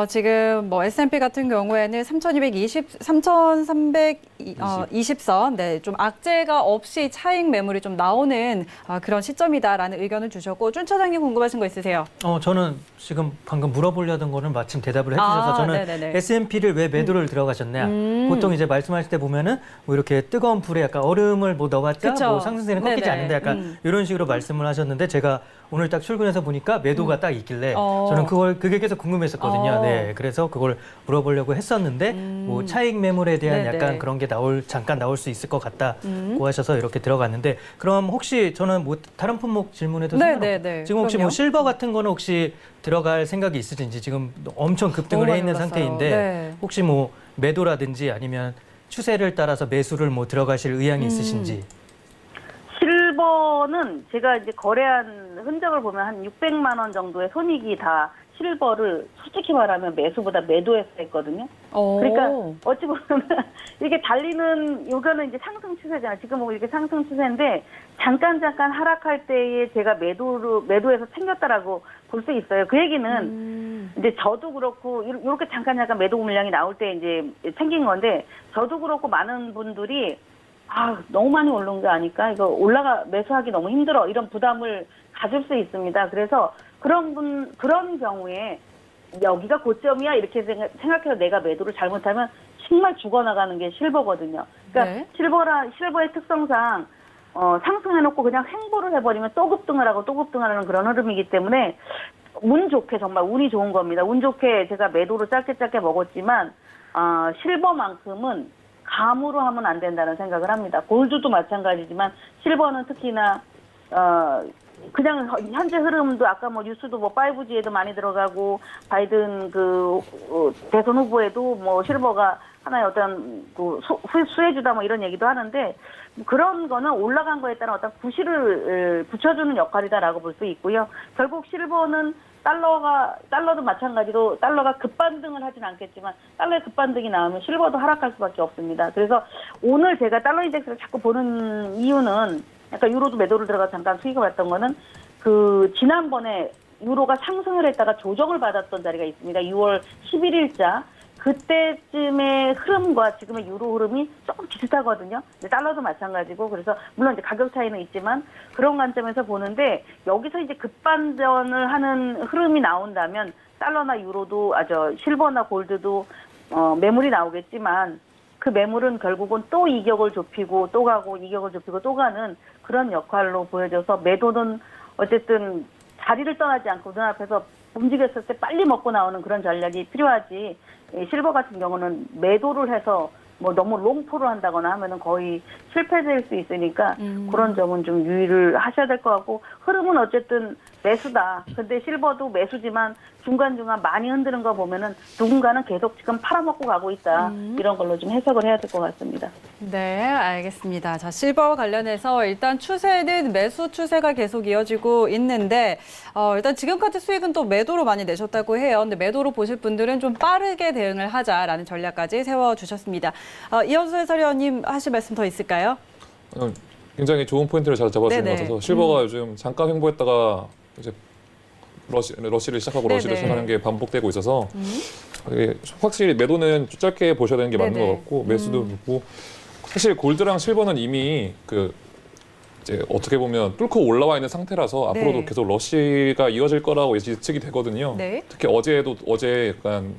지금 뭐 S&P 같은 경우에는 3,320선, 네, 좀 악재가 없이 차익 매물이 좀 나오는 그런 시점이다라는 의견을 주셨고, 준 차장님 궁금하신 거 있으세요? 저는 지금 방금 물어보려던 거는 마침 대답을 해주셔서 저는 네네네. S&P를 왜 매도를 들어가셨냐. 보통 이제 말씀하실 때 보면은 뭐 이렇게 뜨거운 불에 약간 얼음을 뭐 넣어봤자 그쵸. 뭐 상승세는 꺾이지 네네. 않는다. 약간 이런 식으로 말씀을 하셨는데 제가 오늘 딱 출근해서 보니까 매도가 딱 있길래 저는 그게 계속 궁금했었거든요. 네, 그래서 그걸 물어보려고 했었는데 뭐 차익 매물에 대한 네네. 약간 그런 게 잠깐 나올 수 있을 것 같다고 하셔서 이렇게 들어갔는데 그럼 혹시 저는 뭐 다른 품목 질문해도 네네네. 지금 혹시 그럼요. 뭐 실버 같은 거는 혹시 들어갈 생각이 있으신지 지금 엄청 급등을 너무 해 있는 많이 상태인데 올랐어요. 네. 혹시 뭐 매도라든지 아니면 추세를 따라서 매수를 뭐 들어가실 의향이 있으신지. 실버는 제가 이제 거래한 흔적을 보면 한 600만 원 정도의 손익이 다 실버를 솔직히 말하면 매수보다 매도해서 했거든요. 그러니까 어찌 보면 이게 달리는 이거는 이제 상승 추세잖아요. 지금 뭐 이렇게 상승 추세인데 잠깐 하락할 때에 제가 매도해서 챙겼다라고 볼 수 있어요. 그 얘기는 이제 저도 그렇고 이렇게 잠깐 매도 물량이 나올 때 이제 챙긴 건데 저도 그렇고 많은 분들이 너무 많이 오른 게 아닐까? 이거 매수하기 너무 힘들어. 이런 부담을 가질 수 있습니다. 그래서 그런 경우에 여기가 고점이야. 이렇게 생각해서 내가 매도를 잘못하면 정말 죽어나가는 게 실버거든요. 그러니까 네. 실버의 특성상, 상승해놓고 그냥 횡보를 해버리면 또 급등을 하고 또 급등하는 그런 흐름이기 때문에 운 좋게 정말 운이 좋은 겁니다. 운 좋게 제가 매도를 짧게 먹었지만, 실버만큼은 감으로 하면 안 된다는 생각을 합니다. 골드도 마찬가지지만 실버는 특히나 그냥 현재 흐름도 아까 뭐 뉴스도 뭐 5G에도 많이 들어가고 바이든 대선 후보에도 뭐 실버가 하나의 어떤 수혜주다 뭐 이런 얘기도 하는데 그런 거는 올라간 거에 따른 어떤 구실을 붙여주는 역할이다라고 볼 수 있고요. 결국 실버는 달러도 마찬가지로 달러가 급반등을 하진 않겠지만 달러의 급반등이 나오면 실버도 하락할 수밖에 없습니다. 그래서 오늘 제가 달러 인덱스를 자꾸 보는 이유는 약간 유로도 매도를 들어가 잠깐 수익을 봤던 거는 지난번에 유로가 상승을 했다가 조정을 받았던 자리가 있습니다. 6월 11일자. 그때쯤의 흐름과 지금의 유로 흐름이 조금 비슷하거든요. 근데 달러도 마찬가지고 그래서 물론 이제 가격 차이는 있지만 그런 관점에서 보는데 여기서 이제 급반전을 하는 흐름이 나온다면 달러나 유로도 실버나 골드도 매물이 나오겠지만 그 매물은 결국은 또 이격을 좁히고 또 가고 이격을 좁히고 또 가는 그런 역할로 보여져서 매도는 어쨌든 자리를 떠나지 않고 눈앞에서 움직였을 때 빨리 먹고 나오는 그런 전략이 필요하지. 실버 같은 경우는 매도를 해서 뭐 너무 롱포를 한다거나 하면은 거의 실패될 수 있으니까 그런 점은 좀 유의를 하셔야 될 것 같고 흐름은 어쨌든 매수다. 근데 실버도 매수지만 중간중간 많이 흔드는 거 보면은 누군가는 계속 지금 팔아먹고 가고 있다. 이런 걸로 좀 해석을 해야 될 것 같습니다. 네, 알겠습니다. 자, 실버 관련해서 일단 추세는 매수 추세가 계속 이어지고 있는데 일단 지금까지 수익은 또 매도로 많이 내셨다고 해요. 근데 매도로 보실 분들은 좀 빠르게 대응을 하자라는 전략까지 세워주셨습니다. 이현수 해설위원님 하실 말씀 더 있을까요? 굉장히 좋은 포인트를 잘 잡아주신 네네. 것 같아서 실버가 요즘 잠깐 횡보했다가 이제 러시를 시작하고 네네. 러시를 시작하는 게 반복되고 있어서 이게 확실히 매도는 짧게 보셔야 되는 게 맞는 네네. 것 같고 매수도 그렇고 사실 골드랑 실버는 이미 이제 어떻게 보면 뚫고 올라와 있는 상태라서 네. 앞으로도 계속 러시가 이어질 거라고 예측이 되거든요. 네. 특히 어제 약간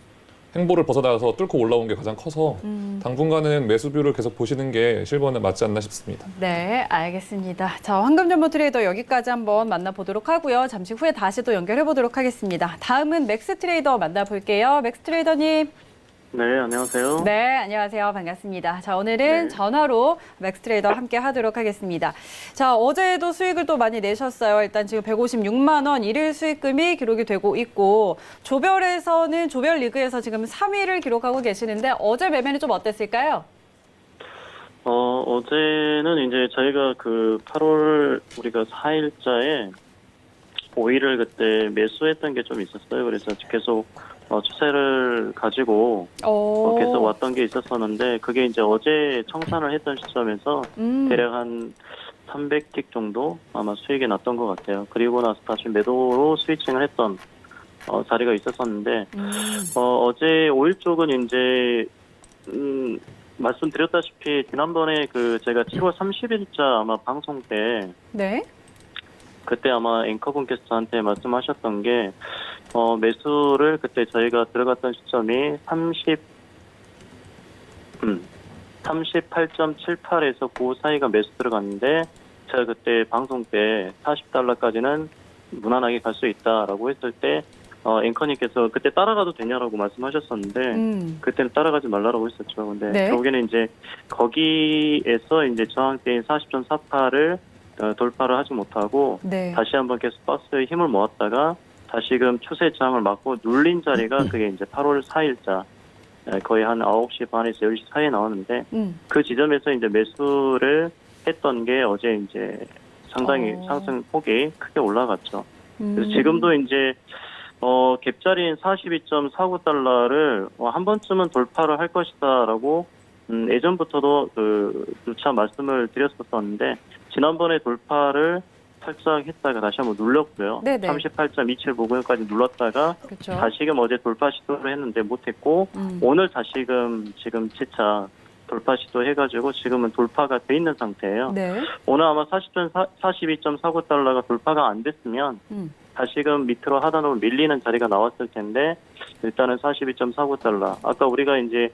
행보를 벗어나서 뚫고 올라온 게 가장 커서 당분간은 매수뷰를 계속 보시는 게 실버는 맞지 않나 싶습니다. 네, 알겠습니다. 자, 황금전문 트레이더 여기까지 한번 만나보도록 하고요. 잠시 후에 다시 또 연결해 보도록 하겠습니다. 다음은 맥스 트레이더 만나볼게요. 맥스 트레이더님. 네, 안녕하세요. 네, 안녕하세요. 반갑습니다. 자, 오늘은 전화로 맥스 트레이더 함께 하도록 하겠습니다. 자, 어제도 수익을 또 많이 내셨어요. 일단 지금 156만 원 일일 수익금이 기록이 되고 있고, 조별에서는 조별 리그에서 지금 3위를 기록하고 계시는데 어제 매매는 좀 어땠을까요? 어제는 이제 저희가 그 8월 우리가 4일자에 5일을 그때 매수했던 게 좀 있었어요. 그래서 계속 추세를 가지고 계속 왔던 게 있었었는데 그게 이제 어제 청산을 했던 시점에서 대략 한 300틱 정도 아마 수익이 났던 것 같아요. 그리고 나서 다시 매도로 스위칭을 했던 자리가 있었었는데 어제 5일 쪽은 이제 말씀드렸다시피 지난번에 그 제가 7월 30일자 아마 방송 때 네. 그때 아마 앵커분께서 저한테 말씀하셨던 게 매수를 그때 저희가 들어갔던 시점이 38.78에서 그 사이가 매수 들어갔는데 제가 그때 방송 때 40달러까지는 무난하게 갈 수 있다라고 했을 때 앵커님께서 그때 따라가도 되냐라고 말씀하셨었는데 그때는 따라가지 말라고 했었죠. 근데 네. 결국에는 이제 거기에서 이제 저항대인 40.48을 돌파를 하지 못하고 네. 다시 한번 계속 박스에 힘을 모았다가 다시금 추세 저항을 맞고 눌린 자리가 그게 이제 8월 4일자 거의 한 9시 반에서 10시 사이에 나왔는데 그 지점에서 이제 매수를 했던 게 어제 이제 상당히 상승 폭이 크게 올라갔죠. 그래서 지금도 이제 갭자리인 42.49달러를 한 번쯤은 돌파를 할 것이다라고 예전부터도 누차 말씀을 드렸었는데 지난번에 돌파를 살짝 했다가 다시 한번 눌렀고요. 네네. 38.27 부근까지 눌렀다가 그렇죠. 다시금 어제 돌파 시도를 했는데 못했고 오늘 다시금 지금 재차 돌파 시도해가지고 지금은 돌파가 돼 있는 상태예요. 네. 오늘 아마 42.49달러가 돌파가 안 됐으면 다시금 밑으로 하단으로 밀리는 자리가 나왔을 텐데 일단은 42.49달러. 아까 우리가 이제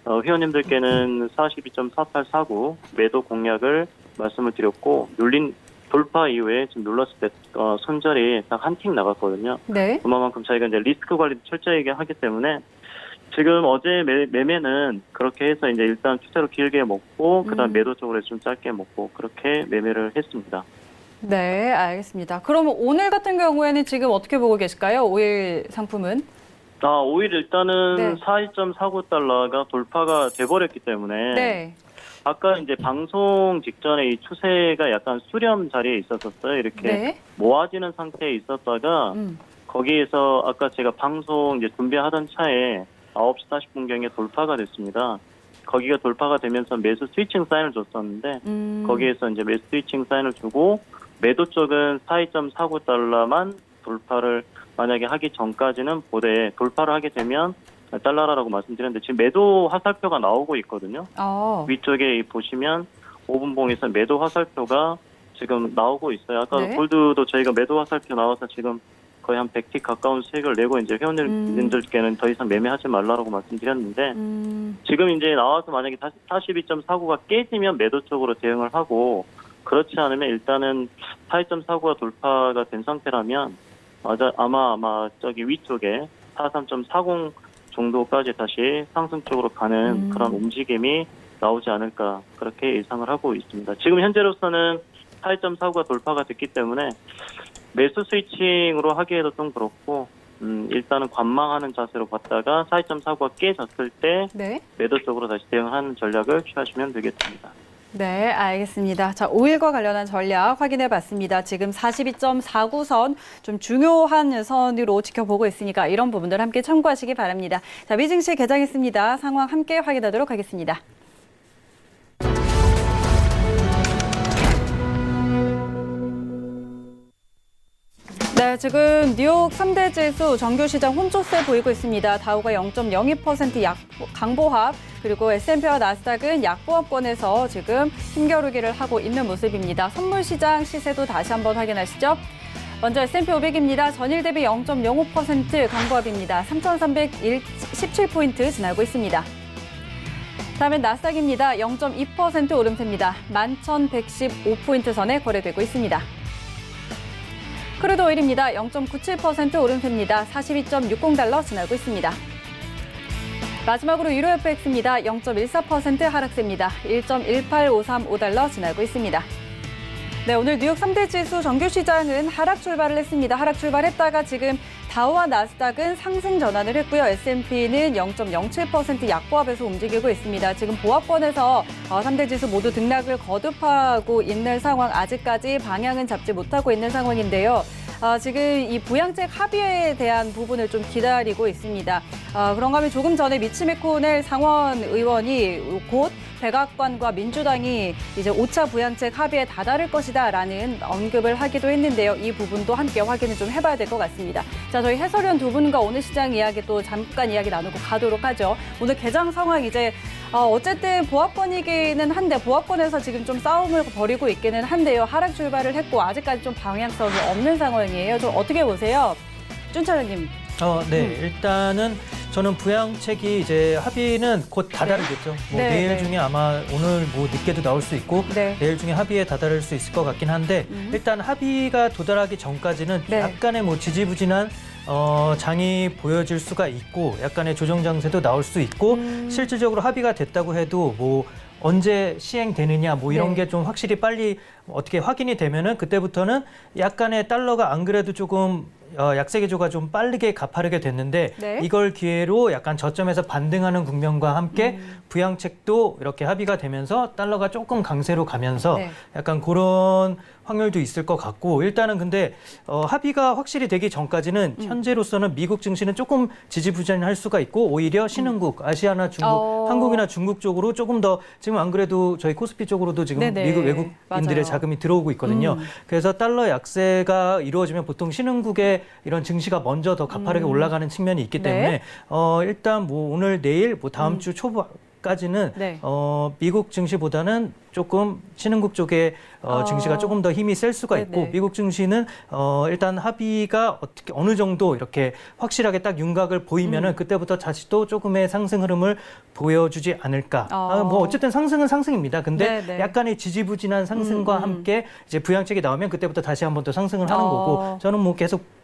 회원님들께는 42.4849 매도 공략을 말씀을 드렸고 눌린 돌파 이후에 지금 눌렀을 때 손절이 딱 한 틱 나갔거든요. 네. 그만큼 저희가 이제 리스크 관리도 철저하게 하기 때문에 지금 어제 매매는 그렇게 해서 이제 일단 추세로 길게 먹고 그다음 매도 쪽으로 좀 짧게 먹고 그렇게 매매를 했습니다. 네, 알겠습니다. 그럼 오늘 같은 경우에는 지금 어떻게 보고 계실까요? 5일 상품은? 오히려 일단은 네. 42.49달러가 돌파가 돼버렸기 때문에 네. 아까 이제 방송 직전에 이 추세가 약간 수렴 자리에 있었었어요. 이렇게 네. 모아지는 상태에 있었다가 거기에서 아까 제가 방송 이제 준비하던 차에 9시 40분경에 돌파가 됐습니다. 거기가 돌파가 되면서 매수 스위칭 사인을 줬었는데 거기에서 이제 매수 스위칭 사인을 주고 매도 쪽은 42.49달러만 돌파를 만약에 하기 전까지는 보되 돌파를 하게 되면 달러라고 말씀드렸는데 지금 매도 화살표가 나오고 있거든요. 위쪽에 보시면 5분봉에서 매도 화살표가 지금 나오고 있어요. 아까 네. 골드도 저희가 매도 화살표 나와서 지금 거의 한 100틱 가까운 수익을 내고 이제 회원님들께는 더 이상 매매하지 말라고 말씀드렸는데 지금 이제 나와서 만약에 42.49가 깨지면 매도 쪽으로 대응을 하고 그렇지 않으면 일단은 42.49가 돌파가 된 상태라면 아마 저기 위쪽에 43.40 정도까지 다시 상승 쪽으로 가는 그런 움직임이 나오지 않을까 그렇게 예상을 하고 있습니다. 지금 현재로서는 42.49가 돌파가 됐기 때문에 매수 스위칭으로 하기에도 좀 그렇고 일단은 관망하는 자세로 봤다가 42.49가 깨졌을 때 네. 매도 쪽으로 다시 대응하는 전략을 취하시면 되겠습니다. 네, 알겠습니다. 자, 5일과 관련한 전략 확인해 봤습니다. 지금 42.49선 좀 중요한 선으로 지켜보고 있으니까 이런 부분들 함께 참고하시기 바랍니다. 자, 미증시 개장했습니다. 상황 함께 확인하도록 하겠습니다. 네, 지금 뉴욕 3대 지수 정규시장 혼조세 보이고 있습니다. 다우가 0.02% 강보합, 그리고 S&P와 나스닥은 약보합권에서 지금 힘겨루기를 하고 있는 모습입니다. 선물시장 시세도 다시 한번 확인하시죠. 먼저 S&P 500입니다. 전일 대비 0.05% 강보합입니다. 3,317포인트 지나고 있습니다. 다음엔 나스닥입니다. 0.2% 오름세입니다. 11,115포인트 선에 거래되고 있습니다. 크루드 오일입니다. 0.97% 오름세입니다. 42.60달러 지나고 있습니다. 마지막으로 유로 FX입니다. 0.14% 하락세입니다. 1.18535달러 지나고 있습니다. 네, 오늘 뉴욕 3대 지수 정규 시장은 하락 출발을 했습니다. 하락 출발했다가 지금 다우와 나스닥은 상승 전환을 했고요. S&P는 0.07% 약보합에서 움직이고 있습니다. 지금 보합권에서 3대 지수 모두 등락을 거듭하고 있는 상황, 아직까지 방향은 잡지 못하고 있는 상황인데요. 지금 이 부양책 합의에 대한 부분을 좀 기다리고 있습니다. 그런가 하면 조금 전에 미치 매코넬 상원 의원이 곧 백악관과 민주당이 이제 5차 부양책 합의에 다다를 것이다라는 언급을 하기도 했는데요. 이 부분도 함께 확인을 좀 해봐야 될 것 같습니다. 자, 저희 해설위원 두 분과 오늘 시장 이야기 또 잠깐 이야기 나누고 가도록 하죠. 오늘 개장 상황 이제 어쨌든 보합권이기는 한데 보합권에서 지금 좀 싸움을 벌이고 있기는 한데요. 하락 출발을 했고 아직까지 좀 방향성이 없는 상황이에요. 좀 어떻게 보세요? 준 차장님. 네, 일단은 저는 부양책이 이제 합의는 곧 다다르겠죠. 네, 내일 네. 중에 아마 오늘 늦게도 나올 수 있고 네. 내일 중에 합의에 다다를 수 있을 것 같긴 한데 일단 합의가 도달하기 전까지는 네. 약간의 지지부진한 장이 보여질 수가 있고 약간의 조정 장세도 나올 수 있고 실질적으로 합의가 됐다고 해도 언제 시행되느냐 이런 네. 게 좀 확실히 빨리 어떻게 확인이 되면은 그때부터는 약간의 달러가 안 그래도 조금 약세 기조가 좀 빠르게 가파르게 됐는데 네. 이걸 기회로 약간 저점에서 반등하는 국면과 함께 부양책도 이렇게 합의가 되면서 달러가 조금 강세로 가면서 네. 약간 그런 확률도 있을 것 같고 일단은 근데 합의가 확실히 되기 전까지는 현재로서는 미국 증시는 조금 지지부진할 수가 있고 오히려 신흥국, 아시아나 중국, 한국이나 중국 쪽으로 조금 더 지금 안 그래도 저희 코스피 쪽으로도 지금 네네. 미국 외국인들의 맞아요. 자금이 들어오고 있거든요. 그래서 달러 약세가 이루어지면 보통 신흥국의 이런 증시가 먼저 더 가파르게 올라가는 측면이 있기 때문에 네. 일단 오늘 내일 다음 주 초까지는 네. 미국 증시보다는 조금 신흥국 쪽에 증시가 조금 더 힘이 셀 수가 있고 네네. 미국 증시는 일단 합의가 어느 정도 이렇게 확실하게 딱 윤곽을 보이면은 그때부터 다시 또 조금의 상승 흐름을 보여주지 않을까. 어쨌든 상승은 상승입니다. 근데 네네. 약간의 지지부진한 상승과 함께 이제 부양책이 나오면 그때부터 다시 한번 또 상승을 하는 거고 저는 계속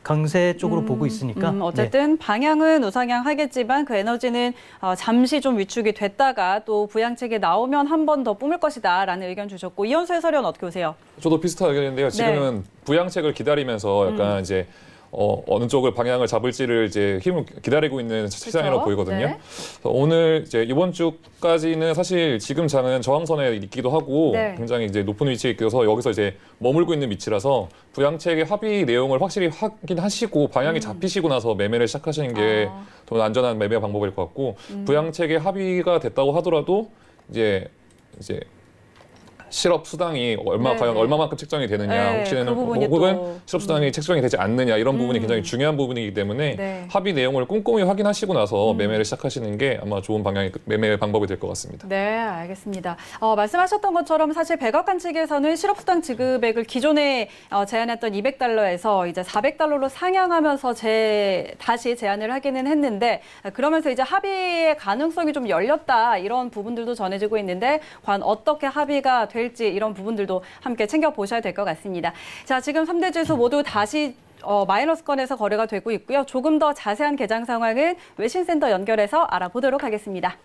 강세 쪽으로 보고 있으니까. 어쨌든 방향은 우상향하겠지만 그 에너지는 잠시 좀 위축이 됐다가 또 부양책이 나오면 한 번 더 뿜을 것이다라는 의견 주셨고 이현수 해설위원 어떻게 보세요? 저도 비슷한 의견인데요. 지금은 부양책을 기다리면서 약간 이제 어느 쪽을 방향을 잡을지를 이제 힘을 기다리고 있는 시장이라고 보이거든요. 네. 오늘 이제 이번 주까지는 사실 지금 장은 저항선에 있기도 하고 네. 굉장히 이제 높은 위치에 있어서 여기서 이제 머물고 있는 위치라서 부양책의 합의 내용을 확실히 확인하시고 방향이 잡히시고 나서 매매를 시작하시는 게 더 안전한 매매 방법일 것 같고 부양책의 합의가 됐다고 하더라도 이제 실업 수당이 과연 얼마만큼 책정이 되느냐, 네, 혹시는 그 부분이 혹은 또, 실업 수당이 책정이 되지 않느냐 이런 부분이 굉장히 중요한 부분이기 때문에 네. 합의 내용을 꼼꼼히 확인하시고 나서 매매를 시작하시는 게 아마 좋은 방향의 매매 방법이 될 것 같습니다. 네, 알겠습니다. 말씀하셨던 것처럼 사실 백악관 측에서는 실업수당 지급액을 기존에 제한했던 200달러에서 이제 400달러로 상향하면서 다시 제한을 하기는 했는데 그러면서 이제 합의의 가능성이 좀 열렸다 이런 부분들도 전해지고 있는데 과연 어떻게 합의가 될지 이런 부분들도 함께 챙겨보셔야 될 것 같습니다. 자, 지금 3대 지수 모두 다시 마이너스권에서 거래가 되고 있고요. 조금 더 자세한 개장 상황은 외신센터 연결해서 알아보도록 하겠습니다.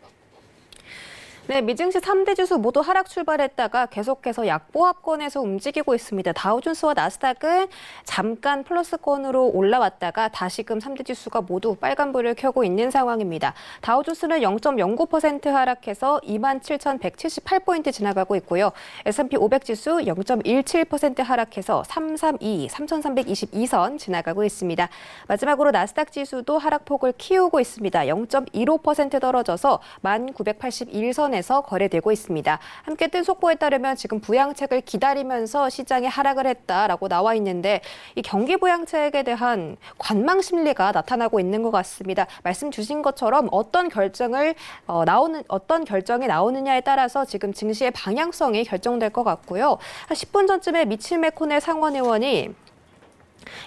네, 미증시 3대 지수 모두 하락 출발했다가 계속해서 약보합권에서 움직이고 있습니다. 다우존스와 나스닥은 잠깐 플러스권으로 올라왔다가 다시금 3대 지수가 모두 빨간불을 켜고 있는 상황입니다. 다우존스는 0.09% 하락해서 27,178포인트 지나가고 있고요. S&P 500 지수 0.17% 하락해서 332선 지나가고 있습니다. 마지막으로 나스닥 지수도 하락폭을 키우고 있습니다. 0.15% 떨어져서 1981선 에서 거래되고 있습니다. 함께 뜬 속보에 따르면 지금 부양책을 기다리면서 시장이 하락을 했다라고 나와 있는데 이 경기 부양책에 대한 관망 심리가 나타나고 있는 것 같습니다. 말씀 주신 것처럼 어떤 결정이 나오느냐에 따라서 지금 증시의 방향성이 결정될 것 같고요. 한 10분 전쯤에 미칠 매코넬 상원 의원이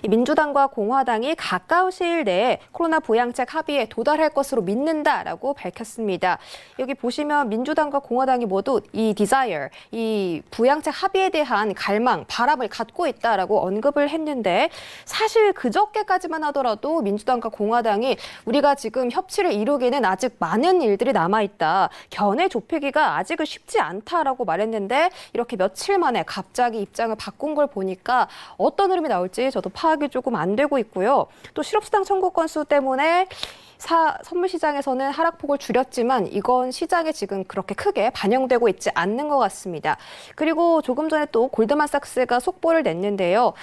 이 민주당과 공화당이 가까운 시일 내에 코로나 부양책 합의에 도달할 것으로 믿는다라고 밝혔습니다. 여기 보시면 민주당과 공화당이 모두 이 desire, 이 부양책 합의에 대한 갈망, 바람을 갖고 있다라고 언급을 했는데 사실 그저께까지만 하더라도 민주당과 공화당이 우리가 지금 협치를 이루기는 아직 많은 일들이 남아있다. 견해 좁히기가 아직은 쉽지 않다라고 말했는데 이렇게 며칠 만에 갑자기 입장을 바꾼 걸 보니까 어떤 흐름이 나올지 저도 파악이 조금 안 되고 있고요. 또 실업수당 청구 건수 때문에 선물 시장에서는 하락폭을 줄였지만 이건 시장에 지금 그렇게 크게 반영되고 있지 않는 것 같습니다. 그리고 조금 전에 또 골드만삭스가 속보를 냈는데요.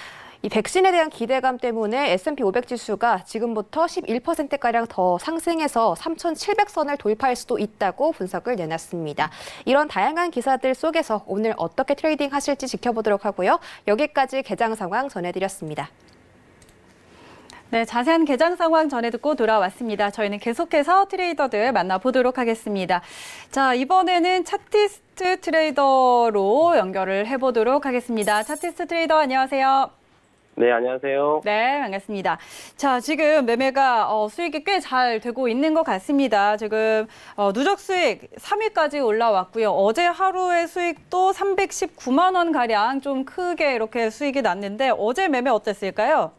이 백신에 대한 기대감 때문에 S&P 500 지수가 지금부터 11%가량 더 상승해서 3,700선을 돌파할 수도 있다고 분석을 내놨습니다. 이런 다양한 기사들 속에서 오늘 어떻게 트레이딩 하실지 지켜보도록 하고요. 여기까지 개장 상황 전해드렸습니다. 네, 자세한 개장 상황 전해 듣고 돌아왔습니다. 저희는 계속해서 트레이더들 만나보도록 하겠습니다. 자, 이번에는 차티스트 트레이더로 연결을 해보도록 하겠습니다. 차티스트 트레이더 안녕하세요. 네, 안녕하세요. 네, 반갑습니다. 자, 지금 매매가 수익이 꽤 잘 되고 있는 것 같습니다. 지금 누적 수익 3위까지 올라왔고요. 어제 하루의 수익도 319만 원 가량 좀 크게 이렇게 수익이 났는데 어제 매매 어땠을까요?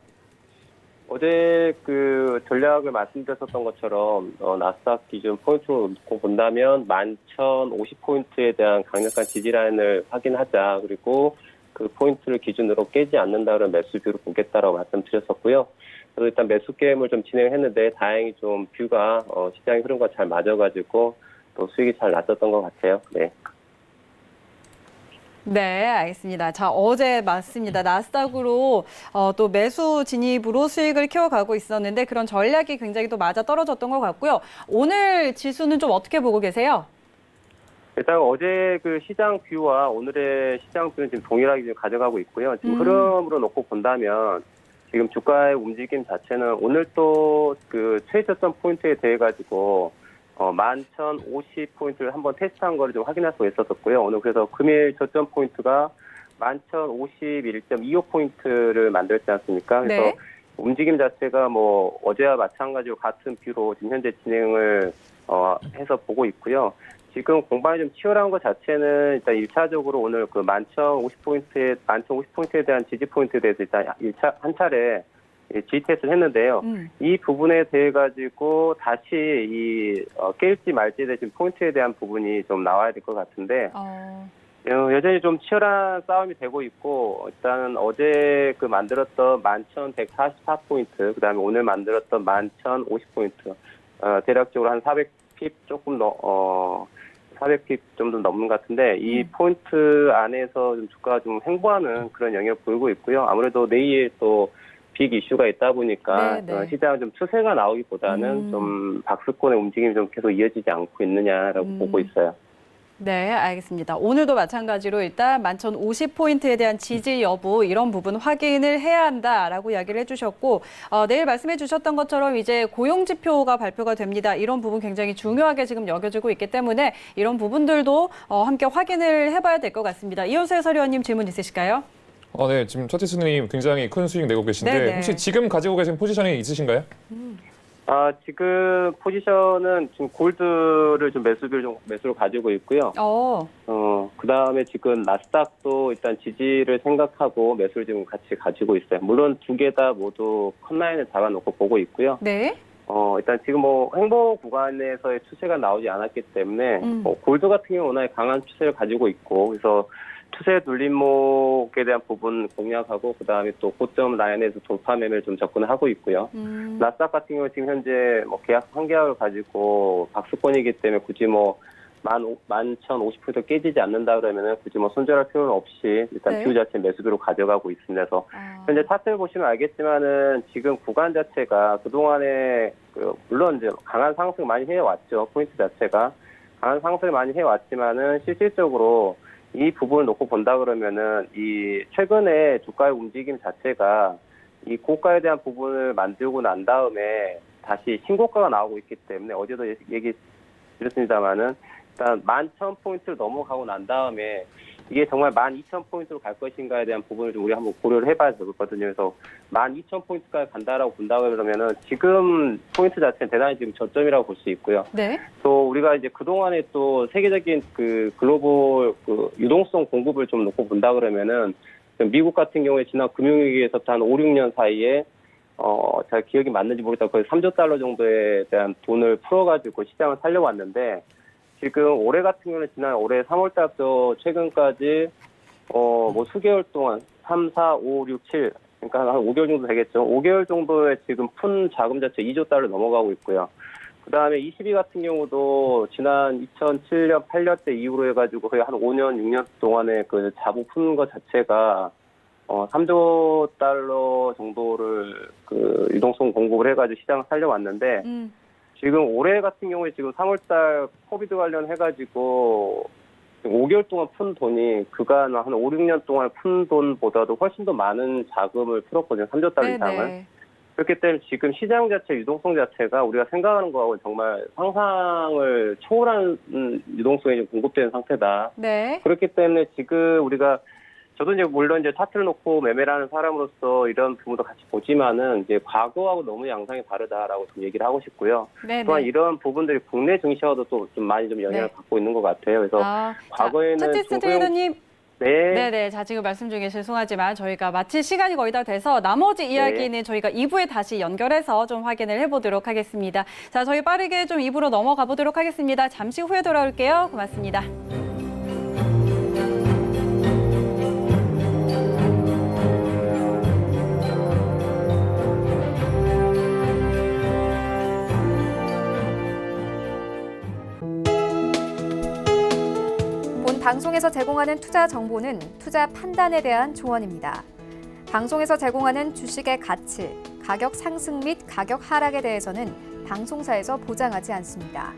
어제 그 전략을 말씀드렸었던 것처럼 나스닥 기준 포인트로 놓고 본다면 11,050포인트에 대한 강력한 지지라인을 확인하자. 그리고 그 포인트를 기준으로 깨지 않는다는 매수 뷰를 보겠다라고 말씀드렸었고요. 그래서 일단 매수 게임을 좀 진행했는데 다행히 좀 뷰가 시장의 흐름과 잘 맞아가지고 또 수익이 잘 났었던 것 같아요. 네. 네, 알겠습니다. 자, 어제 맞습니다. 나스닥으로 또 매수 진입으로 수익을 키워가고 있었는데 그런 전략이 굉장히 또 맞아 떨어졌던 것 같고요. 오늘 지수는 좀 어떻게 보고 계세요? 일단 어제 그 시장 뷰와 오늘의 시장 뷰는 지금 동일하게 지금 가져가고 있고요. 지금 흐름으로 놓고 본다면 지금 주가의 움직임 자체는 오늘 또 그 최저점 포인트에 대해 가지고 11,050포인트를 한번 테스트한 거를 좀 확인할 수가 있었고요. 오늘 그래서 금일 저점 포인트가 11,051.25포인트를 만들었지 않습니까? 그래서 네. 움직임 자체가 뭐 어제와 마찬가지로 같은 뷰로 지금 현재 진행을 해서 보고 있고요. 지금 공방이 좀 치열한 것 자체는 일단 1차적으로 오늘 그 11,050포인트에 대한 지지 포인트에 대해서 일단 한 차례 지지 테스트를 했는데요. 이 부분에 대해 가지고 다시 깰지 말지에 대한 포인트에 대한 부분이 좀 나와야 될 것 같은데 여전히 좀 치열한 싸움이 되고 있고 일단은 어제 그 만들었던 11,144포인트 그다음에 오늘 만들었던 11,050포인트 대략적으로 한 400핍 조금 400핍 정도 넘는 것 같은데 이 포인트 안에서 좀 주가가 좀 횡보하는 그런 영역을 보이고 있고요. 아무래도 내일 또 빅 이슈가 있다 보니까 시장은 좀 추세가 나오기보다는 좀 박스권의 움직임이 좀 계속 이어지지 않고 있느냐라고 보고 있어요. 네, 알겠습니다. 오늘도 마찬가지로 일단 11,050포인트에 대한 지지 여부 이런 부분 확인을 해야 한다라고 이야기를 해주셨고 내일 말씀해 주셨던 것처럼 이제 고용지표가 발표가 됩니다. 이런 부분 굉장히 중요하게 지금 여겨지고 있기 때문에 이런 부분들도 함께 확인을 해봐야 될 것 같습니다. 이현수 해설위원님 질문 있으실까요? 네, 지금 차티스님 굉장히 큰 수익 내고 계신데 네네. 혹시 지금 가지고 계신 포지션이 있으신가요? 지금 포지션은 지금 골드를 좀 매수로 가지고 있고요. 그 다음에 지금 나스닥도 일단 지지를 생각하고 매수를 지금 같이 가지고 있어요. 물론 두 개 다 모두 컷라인을 잡아놓고 보고 있고요. 네. 일단 지금 뭐 횡보 구간에서의 추세가 나오지 않았기 때문에 골드 같은 경우는 워낙에 강한 추세를 가지고 있고 그래서 추세 눌림목에 대한 부분 공략하고 그다음에 또 고점 라인에서 돌파 매매를 좀 접근을 하고 있고요. 나스닥 같은 경우 지금 현재 뭐 계약 한계약을 가지고 박스권이기 때문에 굳이 뭐 11,050포인트 깨지지 않는다 그러면은 굳이 뭐 손절할 필요는 없이 일단 뷰 자체 매수비로 가져가고 있습니다. 그래서 현재 차트를 보시면 알겠지만은 지금 구간 자체가 그동안에 물론 이제 강한 상승 많이 해왔죠. 포인트 자체가 강한 상승을 많이 해왔지만은 실질적으로 이 부분을 놓고 본다 그러면은 이 최근에 주가의 움직임 자체가 이 고가에 대한 부분을 만들고 난 다음에 다시 신고가가 나오고 있기 때문에 어제도 얘기 드렸습니다만은 일단 11,000포인트를 넘어가고 난 다음에 이게 정말 12,000포인트로 갈 것인가에 대한 부분을 좀 우리 한번 고려를 해봐야 되거든요. 그래서 12,000포인트까지 간다라고 본다고 그러면은 지금 포인트 자체는 대단히 지금 저점이라고 볼 수 있고요. 네. 또 우리가 이제 그동안에 또 세계적인 그 글로벌 그 유동성 공급을 좀 놓고 본다 그러면은 미국 같은 경우에 지난 금융위기에서부터 한 5, 6년 사이에 잘 기억이 맞는지 모르겠다 거의 3조 달러 정도에 대한 돈을 풀어가지고 시장을 살려왔는데 지금 올해 같은 경우는 지난 올해 3월 달부터 최근까지 뭐 수개월 동안 3, 4, 5, 6, 7 그러니까 한 5개월 정도 되겠죠. 5개월 정도에 지금 푼 자금 자체 2조 달러 넘어가고 있고요. 그다음에 22 같은 경우도 지난 2007년, 8년 때 이후로 해가지고 거의 한 5년, 6년 동안에 그 자부 푸는 것 자체가 3조 달러 정도를 그 유동성 공급을 해가지고 시장을 살려왔는데 지금 올해 같은 경우에 지금 3월달 코비드 관련해가지고 5개월 동안 푼 돈이 그간 한 5, 6년 동안 푼 돈보다도 훨씬 더 많은 자금을 풀었거든요. 3조 달러 이상을. 네. 그렇기 때문에 지금 시장 자체 유동성 자체가 우리가 생각하는 거하고 정말 상상을 초월한 유동성이 좀 공급되는 상태다. 네. 그렇기 때문에 지금 우리가 저도 이제 물론 이제 차트를 놓고 매매를 하는 사람으로서 이런 부분도 같이 보지만은 이제 과거하고 너무 양상이 다르다라고 좀 얘기를 하고 싶고요. 네. 또한 이런 부분들이 국내 증시와도 또 좀 많이 좀 영향을 받고 있는 것 같아요. 그래서 과거에는 차티스 트레이더님. 네. 네네. 자, 지금 말씀 중에 죄송하지만 저희가 마칠 시간이 거의 다 돼서 나머지 이야기는 저희가 2부에 다시 연결해서 좀 확인을 해보도록 하겠습니다. 자, 저희 빠르게 좀 2부로 넘어가 보도록 하겠습니다. 잠시 후에 돌아올게요. 고맙습니다. 본 방송에서 제공하는 투자 정보는 투자 판단에 대한 조언입니다. 방송에서 제공하는 주식의 가치, 가격 상승 및 가격 하락에 대해서는 방송사에서 보장하지 않습니다.